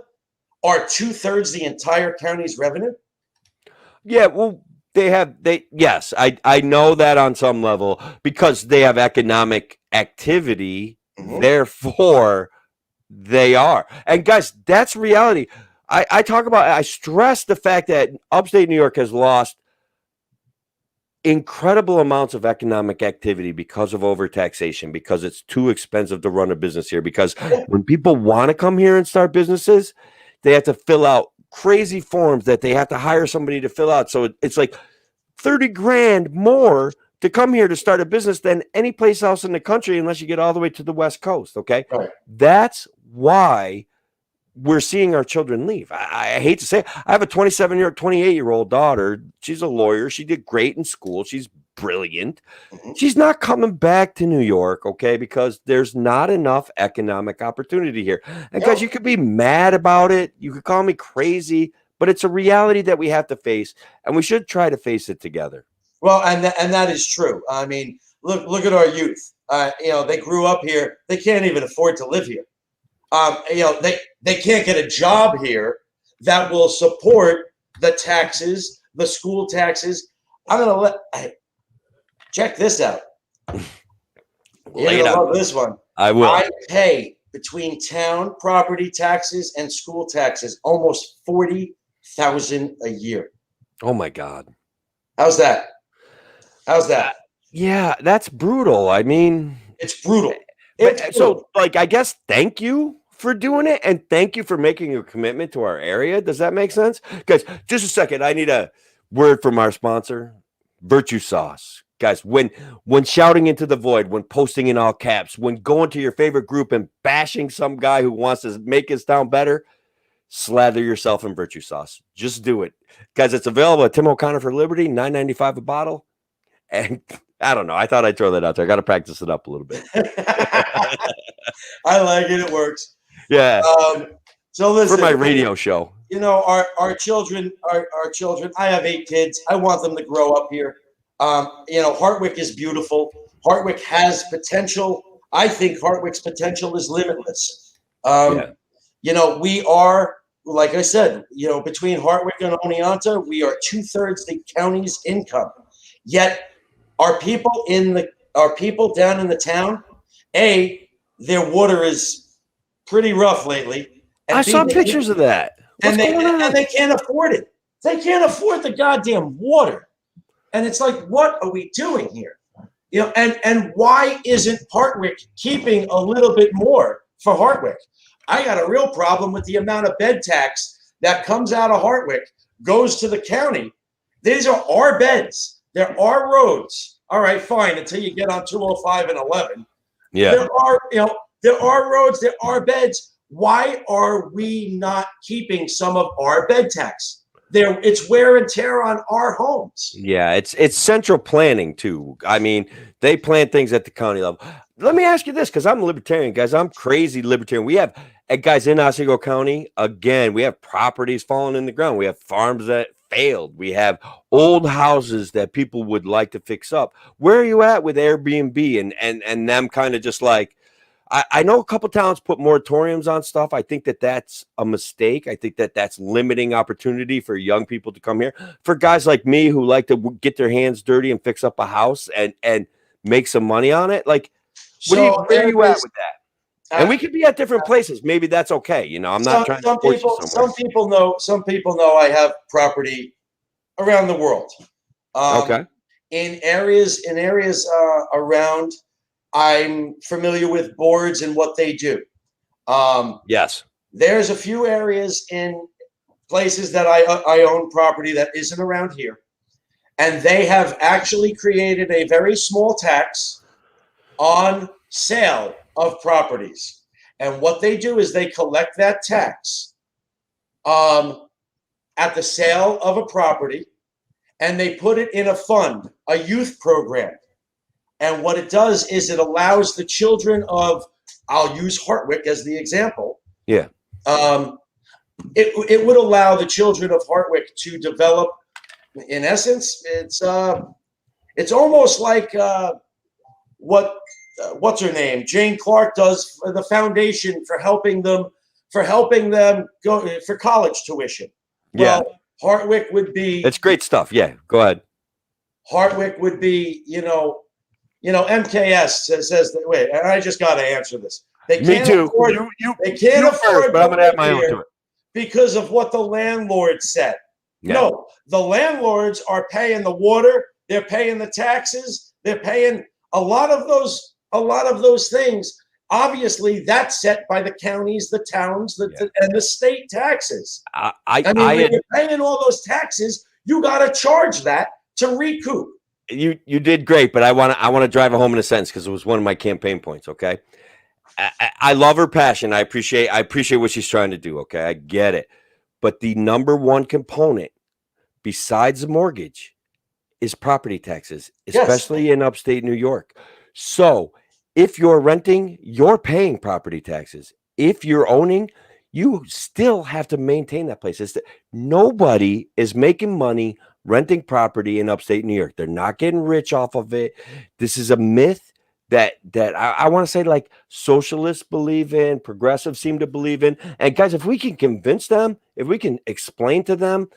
are 2/3 the entire county's revenue? Yeah, well, yes, I know that on some level because they have economic activity, therefore they are. And guys, that's reality. I stress the fact that upstate New York has lost incredible amounts of economic activity because of overtaxation, because it's too expensive to run a business here. Because when people want to come here and start businesses, they have to fill out crazy forms that they have to hire somebody to fill out. So it's like 30 grand more to come here to start a business than any place else in the country, unless you get all the way to the West Coast. Okay. Right. That's why we're seeing our children leave. I hate to say it. I have a 28-year-old daughter. She's a lawyer. She did great in school. She's brilliant. She's not coming back to New York, okay, because there's not enough economic opportunity here. And guys, you could be mad about it. You could call me crazy, but it's a reality that we have to face, and we should try to face it together. Well, and that is true. I mean, look at our youth. You know, they grew up here. They can't even afford to live here. You know, they can't get a job here that will support the taxes, the school taxes. I'm gonna check this out. You're gonna love this one. I will. I pay between town property taxes and school taxes almost $40,000 a year. Oh my God. How's that? Yeah, that's brutal. I mean, it's brutal. So, like, I guess thank you for doing it, and thank you for making a commitment to our area. Does that make sense? Guys, just a second. I need a word from our sponsor, Virtue Sauce. Guys, when shouting into the void, when posting in all caps, when going to your favorite group and bashing some guy who wants to make his town better, slather yourself in Virtue Sauce. Just do it. Guys, it's available at Tim O'Connor for Liberty, $9.95 a bottle. And I don't know. I thought I'd throw that out there. I got to practice it up a little bit. I like it. It works. Yeah. So listen, for my radio show, you know, our children, I have 8 kids. I want them to grow up here. You know, Hartwick is beautiful. Hartwick has potential. I think Hartwick's potential is limitless. You know, we are, like I said, you know, between Hartwick and Oneonta, we are 2/3 the county's income. Yet our people down in the town, their water is pretty rough lately. And I saw pictures of that. And they can't afford it. They can't afford the goddamn water. And it's like, what are we doing here? You know, and why isn't Hartwick keeping a little bit more for Hartwick? I got a real problem with the amount of bed tax that comes out of Hartwick, goes to the county. These are our beds. There are roads. All right, fine, until you get on 205 and 11. Yeah. There are roads, there are beds. Why are we not keeping some of our bed tax? It's wear and tear on our homes. Yeah, it's central planning too. I mean, they plan things at the county level. Let me ask you this, because I'm a libertarian, guys. I'm crazy libertarian. We have And guys, in Oswego County, again, we have properties falling in the ground. We have farms that failed. We have old houses that people would like to fix up. Where are you at with Airbnb and them kind of just like, I know a couple towns put moratoriums on stuff. I think that that's a mistake. I think that that's limiting opportunity for young people to come here. For guys like me who like to get their hands dirty and fix up a house and make some money on it. Like, where are you at with that? And we could be at different places. Maybe that's okay. You know, I'm not trying to force you somewhere. Some people know I have property around the world. Okay. In areas around, I'm familiar with boards and what they do. Yes. There's a few areas in places that I own property that isn't around here, and they have actually created a very small tax on sale of properties. And what they do is they collect that tax at the sale of a property, and they put it in a fund, a youth program. And what it does is it allows the children of, I'll use Hartwick as the example. Yeah. It would allow the children of Hartwick to develop, in essence, it's almost like what's her name? Jane Clark does for the foundation for helping them go for college tuition. Well, Yeah. Hartwick would be. It's great stuff. Yeah. Go ahead. Hartwick would be, MKS says that. Wait, and I just got to answer this. They Me can't too. afford. They can't afford. First, but I'm going to add my own to it because of what the landlord said. Yeah. No, the landlords are paying the water. They're paying the taxes. They're paying a lot of those things. Obviously, that's set by the counties, the towns, and the state taxes. When you're paying all those taxes, you got to charge that to recoup. You did great, but I want to drive it home in a sentence because it was one of my campaign points. Okay, I love her passion. I appreciate what she's trying to do. Okay, I get it, but the number one component besides the mortgage is property taxes, especially in upstate New York. So if you're renting, you're paying property taxes. If you're owning, you still have to maintain that place. Nobody is making money renting property in upstate New York. They're not getting rich off of it. This is a myth that I want to say like socialists believe in, progressives seem to believe in. And guys, if we can convince them, if we can explain to them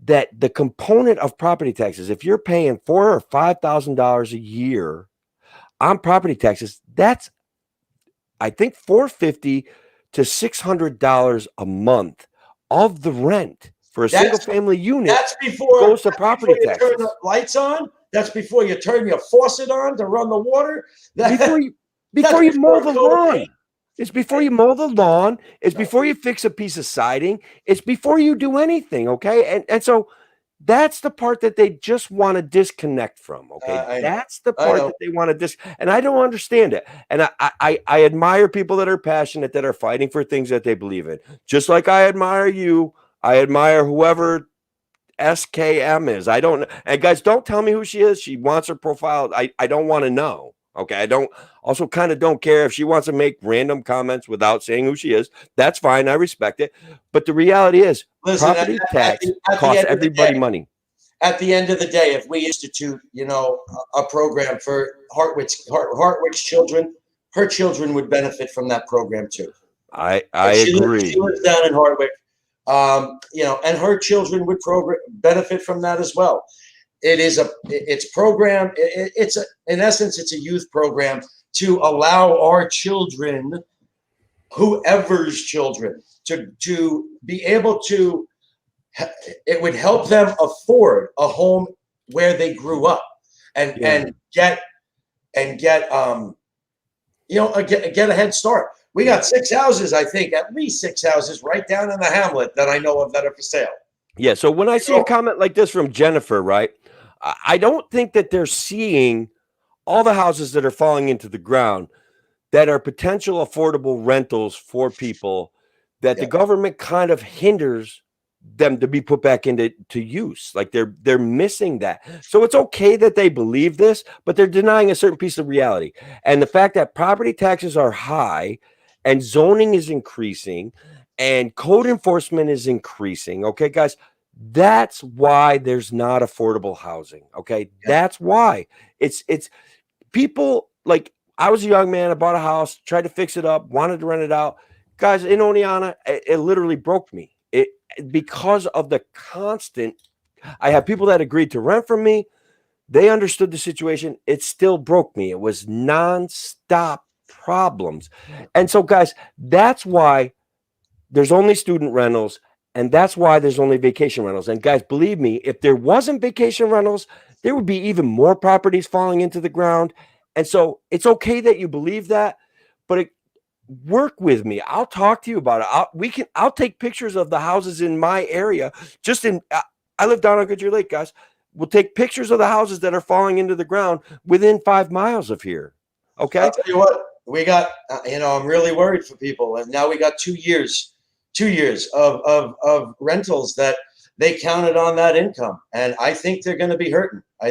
that the component of property taxes, if you're paying $4,000 or $5,000 a year on property taxes, that's I think $450 to $600 a month of the rent for a single family unit. That's before goes to property taxes. Turn the lights on. That's before you turn your faucet on to run the water. Before you mow the lawn. It's before you mow the lawn. It's before you fix a piece of siding. It's before you do anything. Okay. And so that's the part that they just want to disconnect from. Okay. That's the part that they want to and I don't understand it. And I admire people that are passionate, that are fighting for things that they believe in. Just like I admire you. I admire whoever SKM is. I don't know. And guys, don't tell me who she is. She wants her profile. I don't want to know. Okay. I don't care if she wants to make random comments without saying who she is. That's fine. I respect it. But the reality is, property tax costs everybody money. At the end of the day, if we institute, a program for Hartwick's children, her children would benefit from that program too. I agree. She lives down in Hartwick. And her children would benefit from that as well. In essence, it's a youth program to allow our children, whoever's children, to be able to. It would help them afford a home where they grew up and get a head start. We got 6 houses, I think, at least 6 houses right down in the hamlet that I know of that are for sale. Yeah. So when I see a comment like this from Jennifer, right, I don't think that they're seeing all the houses that are falling into the ground that are potential affordable rentals for people that the government kind of hinders them to be put back into use. Like they're missing that. So it's okay that they believe this, but they're denying a certain piece of reality. And the fact that property taxes are high and zoning is increasing and code enforcement is increasing. Okay, guys, that's why there's not affordable housing. Okay, Yeah. that's why it's people like I was a young man. I bought a house, tried to fix it up, wanted to rent it out. Guys, in Oneonta, it literally broke me. It because of the constant. I have people that agreed to rent from me. They understood the situation. It still broke me. It was nonstop problems. And so, guys, that's why there's only student rentals. And that's why there's only vacation rentals. And guys, believe me, if there wasn't vacation rentals, there would be even more properties falling into the ground. And so it's okay that you believe that, but work with me. I'll talk to you about it. I'll take pictures of the houses in my area. I live down on Goodyear Lake, guys. We'll take pictures of the houses that are falling into the ground within 5 miles of here. Okay. I'll tell you what, we got, I'm really worried for people. And now we got 2 years of rentals that they counted on that income. And I think they're going to be hurting. I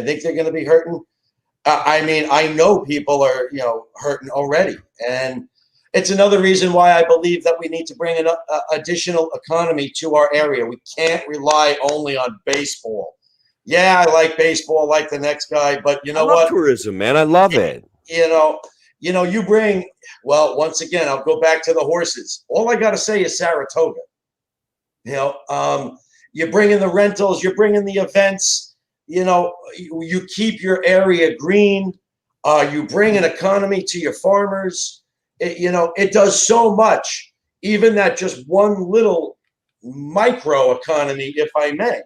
know people are, hurting already. And it's another reason why I believe that we need to bring an additional economy to our area. We can't rely only on baseball. Yeah, I like baseball like the next guy, but you know I love what? tourism, man. I love it. You bring, well, once again, I'll go back to the horses. All I got to say is Saratoga. You bring in the rentals, you bring in the events, you keep your area green. You bring an economy to your farmers. It does so much, even that just one little micro economy, if I may.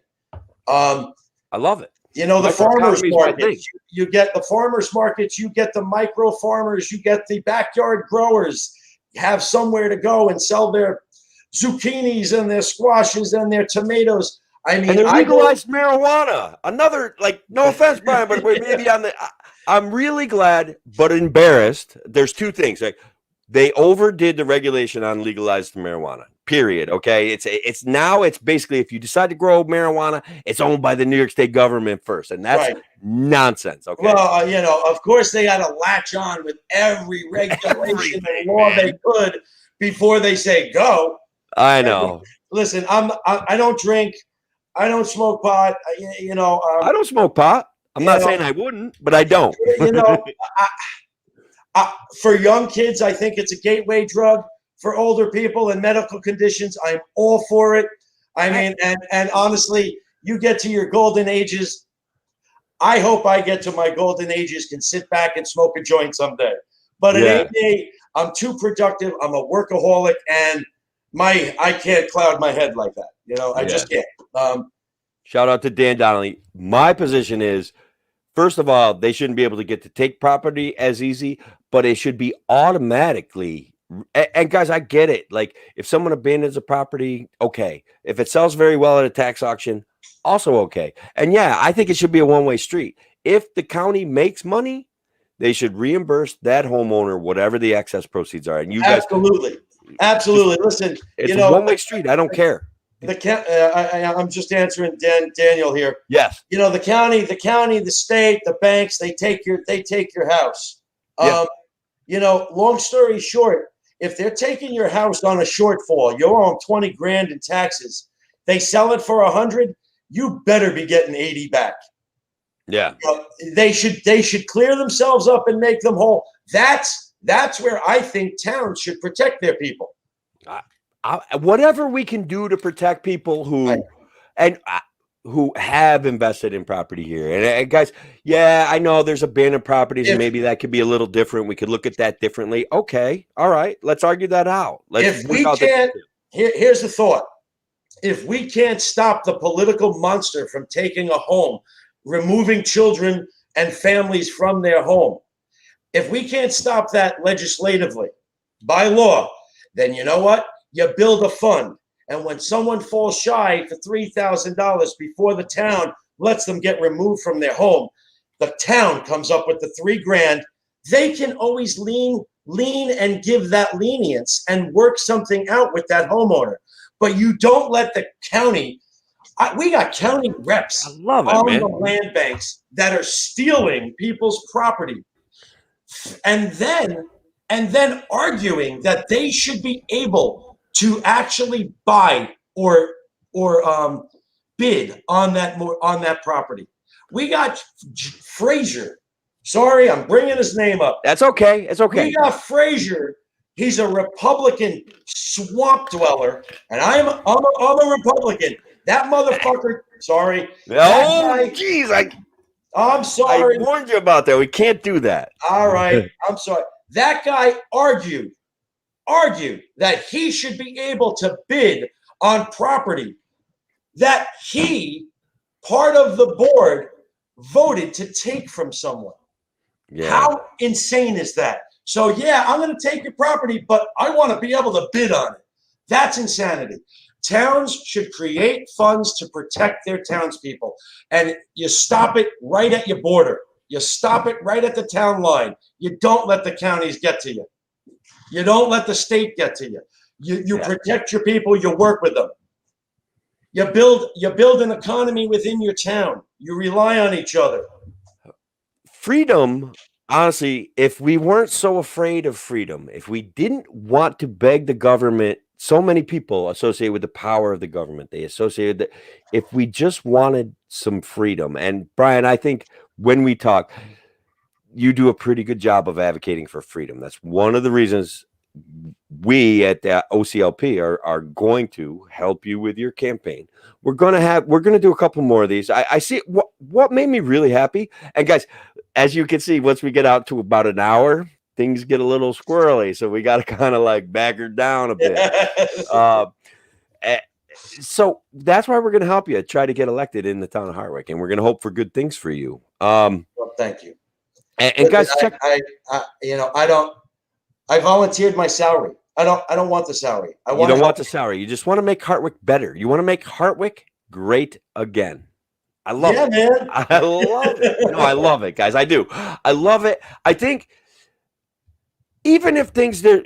I love it. The farmers markets, you get the farmers markets, you get the micro farmers, you get the backyard growers have somewhere to go and sell their zucchinis and their squashes and their tomatoes. And they legalized marijuana. Another, no offense, Brian, but maybe I'm really glad, but embarrassed. There's two things. They overdid the regulation on legalized marijuana. Period. Okay. It's basically, if you decide to grow marijuana, it's owned by the New York State government first. And that's nonsense. Okay. Well, of course they had to latch on with every regulation and law they could before they say go. I know. Listen, I don't drink. I don't smoke pot. I don't smoke pot. I'm not saying I wouldn't, but I don't. For young kids, I think it's a gateway drug. For older people and medical conditions, I'm all for it. And honestly, you get to your golden ages. I hope I get to my golden ages, can sit back and smoke a joint someday. But it ain't me. I'm too productive. I'm a workaholic, and I can't cloud my head like that. I just can't. Shout out to Dan Donnelly. My position is, first of all, they shouldn't be able to get to take property as easy, but it should be automatically. And guys, I get it. Like, if someone abandons a property, okay. If it sells very well at a tax auction, also okay. And yeah, I think it should be a one-way street. If the county makes money, they should reimburse that homeowner whatever the excess proceeds are. And you guys, absolutely. Listen, it's a one-way street. I don't care. I'm just answering Daniel here. Yes. The county, the state, the banks, they take your house. Long story short, if they're taking your house on a shortfall, you owe them 20 grand in taxes. They sell it for 100. You better be getting 80 back. Yeah. They should clear themselves up and make them whole. That's where I think towns should protect their people. Whatever we can do to protect people who have invested in property here. And guys, I know there's abandoned properties, and maybe that could be a little different. We could look at that differently. Okay. All right. Let's argue that out. Here's the thought. If we can't stop the political monster from taking a home, removing children and families from their home, if we can't stop that legislatively by law, then you know what? You build a fund. And when someone falls shy for $3,000 before the town lets them get removed from their home, the town comes up with the $3,000. They can always lean and give that lenience and work something out with that homeowner. But you don't let the county. We got county reps on the land banks that are stealing people's property. And then and then arguing that they should be able to actually buy or bid on that property. We got Frazier. Sorry, I'm bringing his name up. That's okay. It's okay. We got Frazier. He's a Republican swamp dweller, and I'm a Republican. That motherfucker. Sorry. Oh, geez, I'm sorry. I warned you about that. We can't do that. All right. I'm sorry. That guy argued that he should be able to bid on property that he, part of the board, voted to take from someone. Yeah. How insane is that? So, yeah, I'm going to take your property, but I want to be able to bid on it. That's insanity. Towns should create funds to protect their townspeople, and you stop it right at your border. You stop it right at the town line. You don't let the counties get to you. You don't let the state get to you. You protect your people. You work with them. You build an economy within your town. You rely on each other. Freedom, honestly, if we weren't so afraid of freedom, if we didn't want to beg the government, so many people associate with the power of the government. They associated that if we just wanted some freedom. And Bryan, I think when we talk, you do a pretty good job of advocating for freedom. That's one of the reasons we at the OCLP are going to help you with your campaign. We're going to do a couple more of these. I see what made me really happy. And guys, as you can see, once we get out to about an hour, things get a little squirrely. So we got to kind of like back her down a bit. So that's why we're going to help you try to get elected in the town of Hardwick. And we're going to hope for good things for you. Well, thank you. And guys, check. I volunteered my salary. I don't want the salary. You don't want the salary. You just want to make Hardwick better. You want to make Hardwick great again. I love it. Man. I love it. No, I love it, guys. I do. I love it. I think even if things there,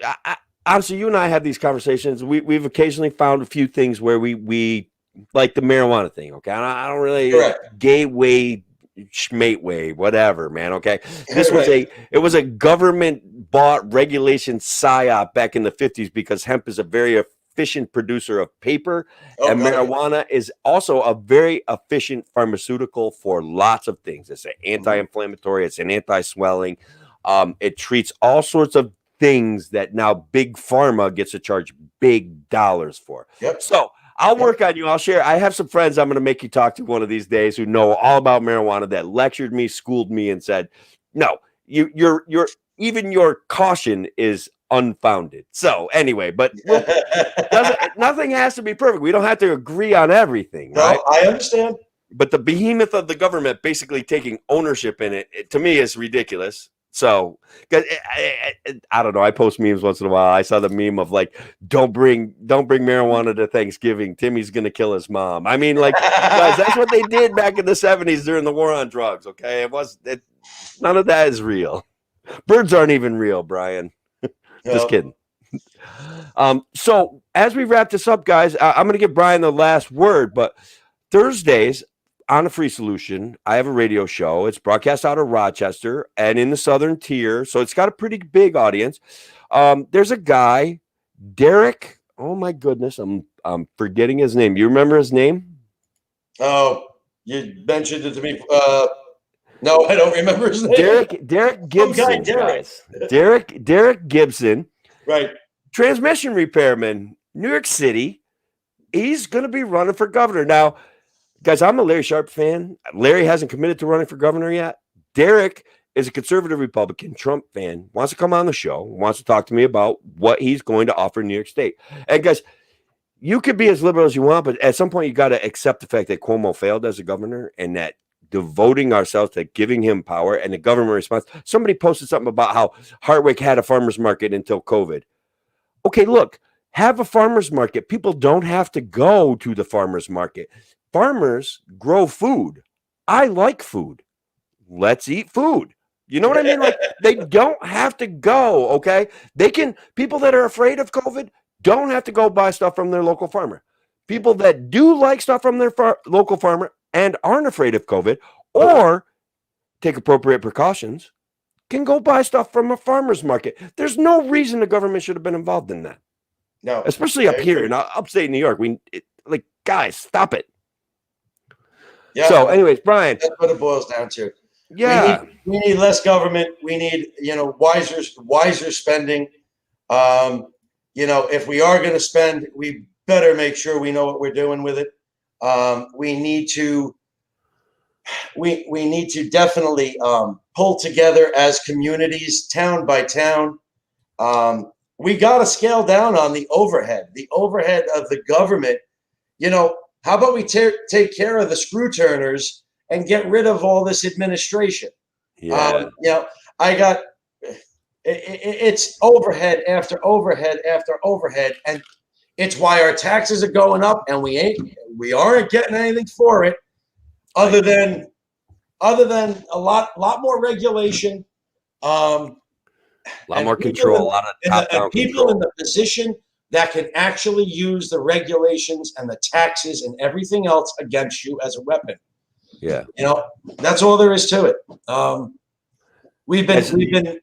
honestly, you and I have these conversations. We've occasionally found a few things where we like the marijuana thing. Okay, I don't really gateway, schmateway, whatever, man. Okay, this was it was a government bought regulation psyop back in the 50s because hemp is a very efficient producer of paper, and marijuana is also a very efficient pharmaceutical for lots of things. It's an anti-inflammatory, it's an anti-swelling. It treats all sorts of things that now big pharma gets to charge big dollars for. Yep. So I'll work on you. I'll share. I have some friends I'm going to make you talk to one of these days who know all about marijuana, that lectured me, schooled me, and said, no, you're even your caution is unfounded. So anyway, but nothing has to be perfect. We don't have to agree on everything. No, right? I understand. But the behemoth of the government basically taking ownership in it to me is ridiculous. So, I don't know. I post memes once in a while. I saw the meme of like, don't bring marijuana to Thanksgiving. Timmy's gonna kill his mom. I mean, like, guys, that's what they did back in the 70s during the war on drugs. Okay, none of that is real. Birds aren't even real, Bryan. Just kidding. So as we wrap this up, guys, I'm gonna give Bryan the last word. But Thursdays on a Free Solution, I have a radio show. It's broadcast out of Rochester and in the Southern Tier, so it's got a pretty big audience. There's a guy, Derek. Oh my goodness, I'm forgetting his name. You remember his name? Oh, you mentioned it to me. No, I don't remember his name. Derek Gibson. Derek Gibson. Right. Transmission repairman, New York City. He's going to be running for governor now. Guys, I'm a Larry Sharpe fan. Larry hasn't committed to running for governor yet. Derek is a conservative Republican, Trump fan, wants to come on the show, wants to talk to me about what he's going to offer New York State. And guys, you could be as liberal as you want, but at some point you got to accept the fact that Cuomo failed as a governor and that devoting ourselves to giving him power and the government response. Somebody posted something about how Hardwick had a farmer's market until COVID. Okay, look, have a farmer's market. People don't have to go to the farmer's market. Farmers grow food. I like food. Let's eat food. You know what I mean? Like, they don't have to go, okay? People that are afraid of COVID don't have to go buy stuff from their local farmer. People that do like stuff from their local farmer and aren't afraid of COVID or take appropriate precautions can go buy stuff from a farmer's market. There's no reason the government should have been involved in that, No, especially I up here agree. in upstate New York. Like, guys, stop it. Yeah, So, anyways, Bryan, that's what it boils down to. yeah, We need less government. We need wiser spending. If we are going to spend, we better make sure we know what we're doing with it. We need to definitely pull together as communities, town by town. We got to scale down on the overhead of the government. How about we take care of the screw turners and get rid of all this administration? yeah. I got it's overhead after overhead after overhead, and it's why our taxes are going up, and we aren't getting anything for it, other than a lot more regulation, A lot and more people control, a lot of top-down people in control. the position that can actually use the regulations and the taxes and everything else against you as a weapon. Yeah. That's all there is to it. We've been.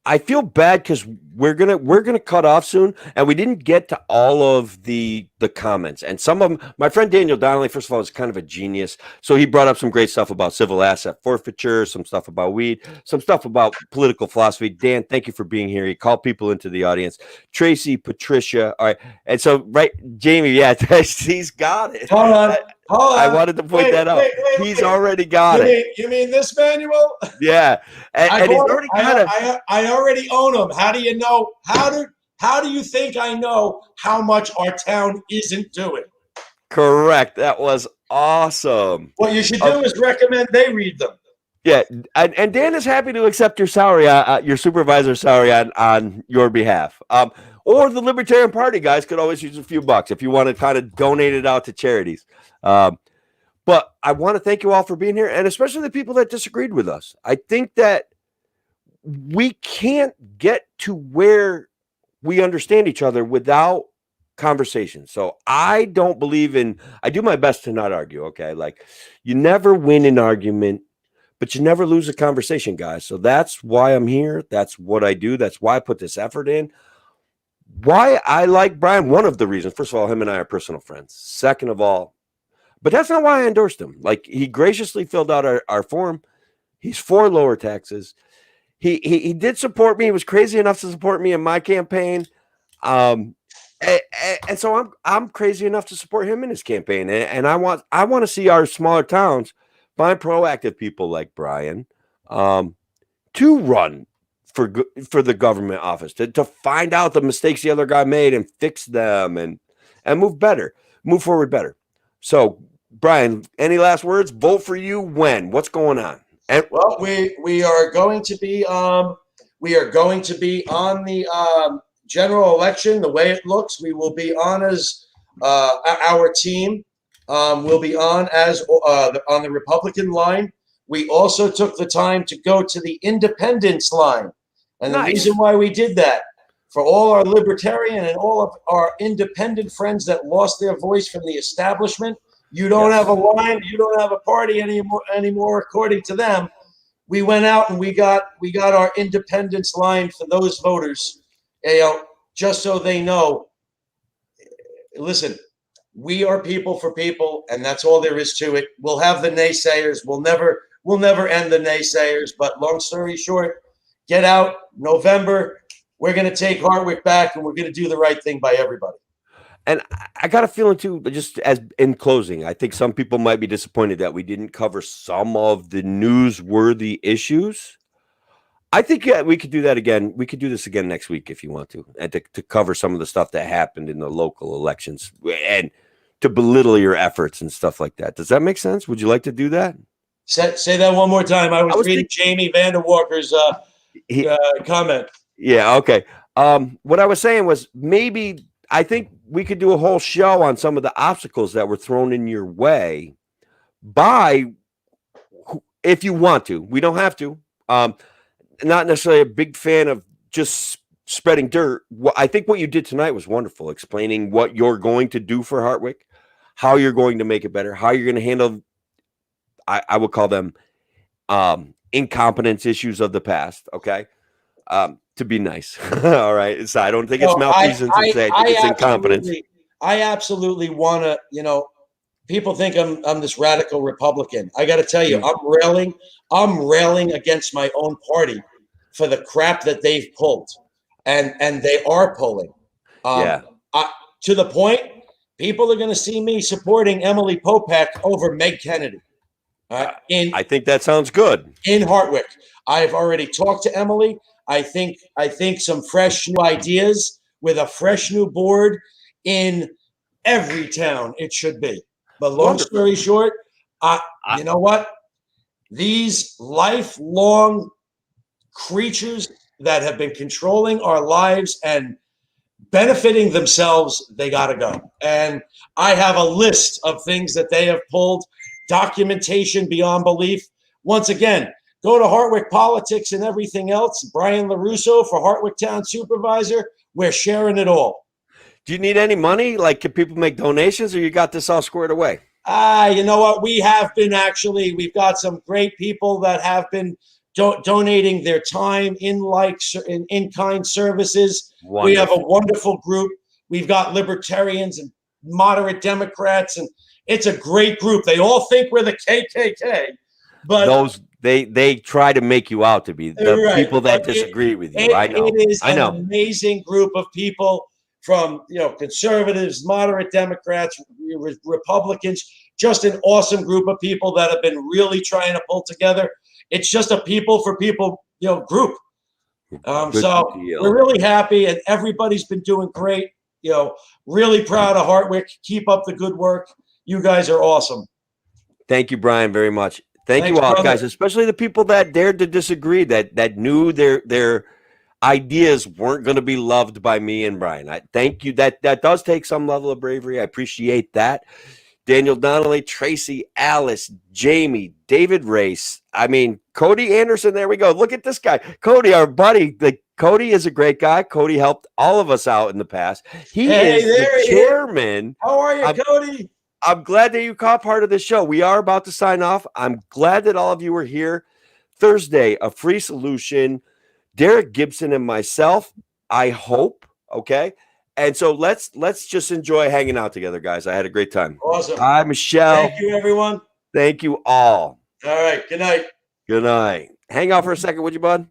I feel bad because we're gonna cut off soon, and we didn't get to all of the comments. And some of them, my friend Daniel Donnelly, first of all, is kind of a genius. So he brought up some great stuff about civil asset forfeiture, some stuff about weed, some stuff about political philosophy. Dan, thank you for being here. He called people into the audience. Tracy, Patricia, all right, and so Jamie, yeah, he's got it. Hold on. I wanted to point that out. He's already got it. You mean this manual? Yeah, and he's already kind of. I already own them. How do you know? How do you think I know how much our town isn't doing? Correct. That was awesome. What you should do is recommend they read them. Yeah, and Dan is happy to accept your salary, your supervisor's salary on your behalf. Or the Libertarian Party guys could always use a few bucks if you want to kind of donate it out to charities. But I want to thank you all for being here, and especially the people that disagreed with us. I think that we can't get to where we understand each other without conversation. So I don't believe in, I do my best to not argue. Okay. Like, you never win an argument, but you never lose a conversation, guys. So that's why I'm here. That's what I do. That's why I put this effort in. Why I like Bryan, one of the reasons, first of all, him and I are personal friends. Second of all, but that's not why I endorsed him. Like, he graciously filled out our form. He's for lower taxes. He did support me. He was crazy enough to support me in my campaign. And so I'm crazy enough to support him in his campaign. And I want to see our smaller towns find proactive people like Bryan to run for the government office, to find out the mistakes the other guy made and fix them and move forward better. So, Bryan, any last words? Vote for you when? What's going on? Well, we are going to be on the general election. The way it looks, we will be on as our team will be on as on the Republican line. We also took the time to go to the independence line, and the reason why we did that, for all our libertarian and all of our independent friends that lost their voice from the establishment. You don't have a line. You don't have a party anymore. According to them, we went out and we got our independence line for those voters. Just so they know. Listen, we are people for people, and that's all there is to it. We'll have the naysayers. We'll never end the naysayers. But long story short, get out November. We're going to take Hartwick back, and we're going to do the right thing by everybody. And I got a feeling too, just as in closing, I think some people might be disappointed that we didn't cover some of the newsworthy issues. I think we could do that again. We could do this again next week if you want to, and to cover some of the stuff that happened in the local elections and to belittle your efforts and stuff like that. Does that make sense? Would you like to do that? Say that one more time. I was reading Jamie Vanderwalker's comment. Yeah. Okay. What I was saying was maybe I think we could do a whole show on some of the obstacles that were thrown in your way if you want to. We don't have to. Not necessarily a big fan of just spreading dirt. I think what you did tonight was wonderful, explaining what you're going to do for Hartwick, how you're going to make it better, how you're going to handle, I would call them incompetence issues of the past. Okay. To be nice. All right. So I don't think it's So malfeasance and say I think it's incompetence. I absolutely want to, people think I'm this radical Republican. I got to tell you, Mm. I'm railing against my own party for the crap that they've pulled, and they are pulling. Yeah. I, to the point, people are going to see me supporting Emily Popek over Meg Kennedy. I think that sounds good. In Hartwick, I've already talked to Emily. I think some fresh new ideas with a fresh new board in every town it should be. But long story short, you know what? These lifelong creatures that have been controlling our lives and benefiting themselves, they got to go. And I have a list of things that they have pulled, documentation beyond belief. Once again, go to Hartwick Politics and everything else. Brian LaRusso for Hartwick Town Supervisor. We're sharing it all. Do you need any money? Like, can people make donations, or you got this all squared away? You know what? We've got some great people that have been donating their time in kind services. Wonderful. We have a wonderful group. We've got libertarians and moderate Democrats, and it's a great group. They all think we're the KKK, but they try to make you out to be the people that disagree with you. I know. It is an amazing group of people from conservatives, moderate Democrats, Republicans. Just an awesome group of people that have been really trying to pull together. It's just a people for people group. So we're really happy, and everybody's been doing great. Really proud of Hartwick. Keep up the good work. You guys are awesome. Thank you, Brian, very much. Thanks, you all, brother. Guys, especially the people that dared to disagree, that knew their ideas weren't going to be loved by me and Brian. I thank you. That does take some level of bravery. I appreciate that. Daniel Donnelly, Tracy, Alice, Jamie, David Race. I mean, Cody Anderson. There we go. Look at this guy. Cody, our buddy. Cody is a great guy. Cody helped all of us out in the past. He is the chairman. How are you, Cody? I'm glad that you caught part of the show. We are about to sign off. I'm glad that all of you are here. Thursday, a free solution. Derek Gibson and myself, I hope. Okay. And so let's just enjoy hanging out together, guys. I had a great time. Awesome. Hi, Michelle. Thank you, everyone. Thank you all. All right. Good night. Good night. Hang out for a second, would you, bud?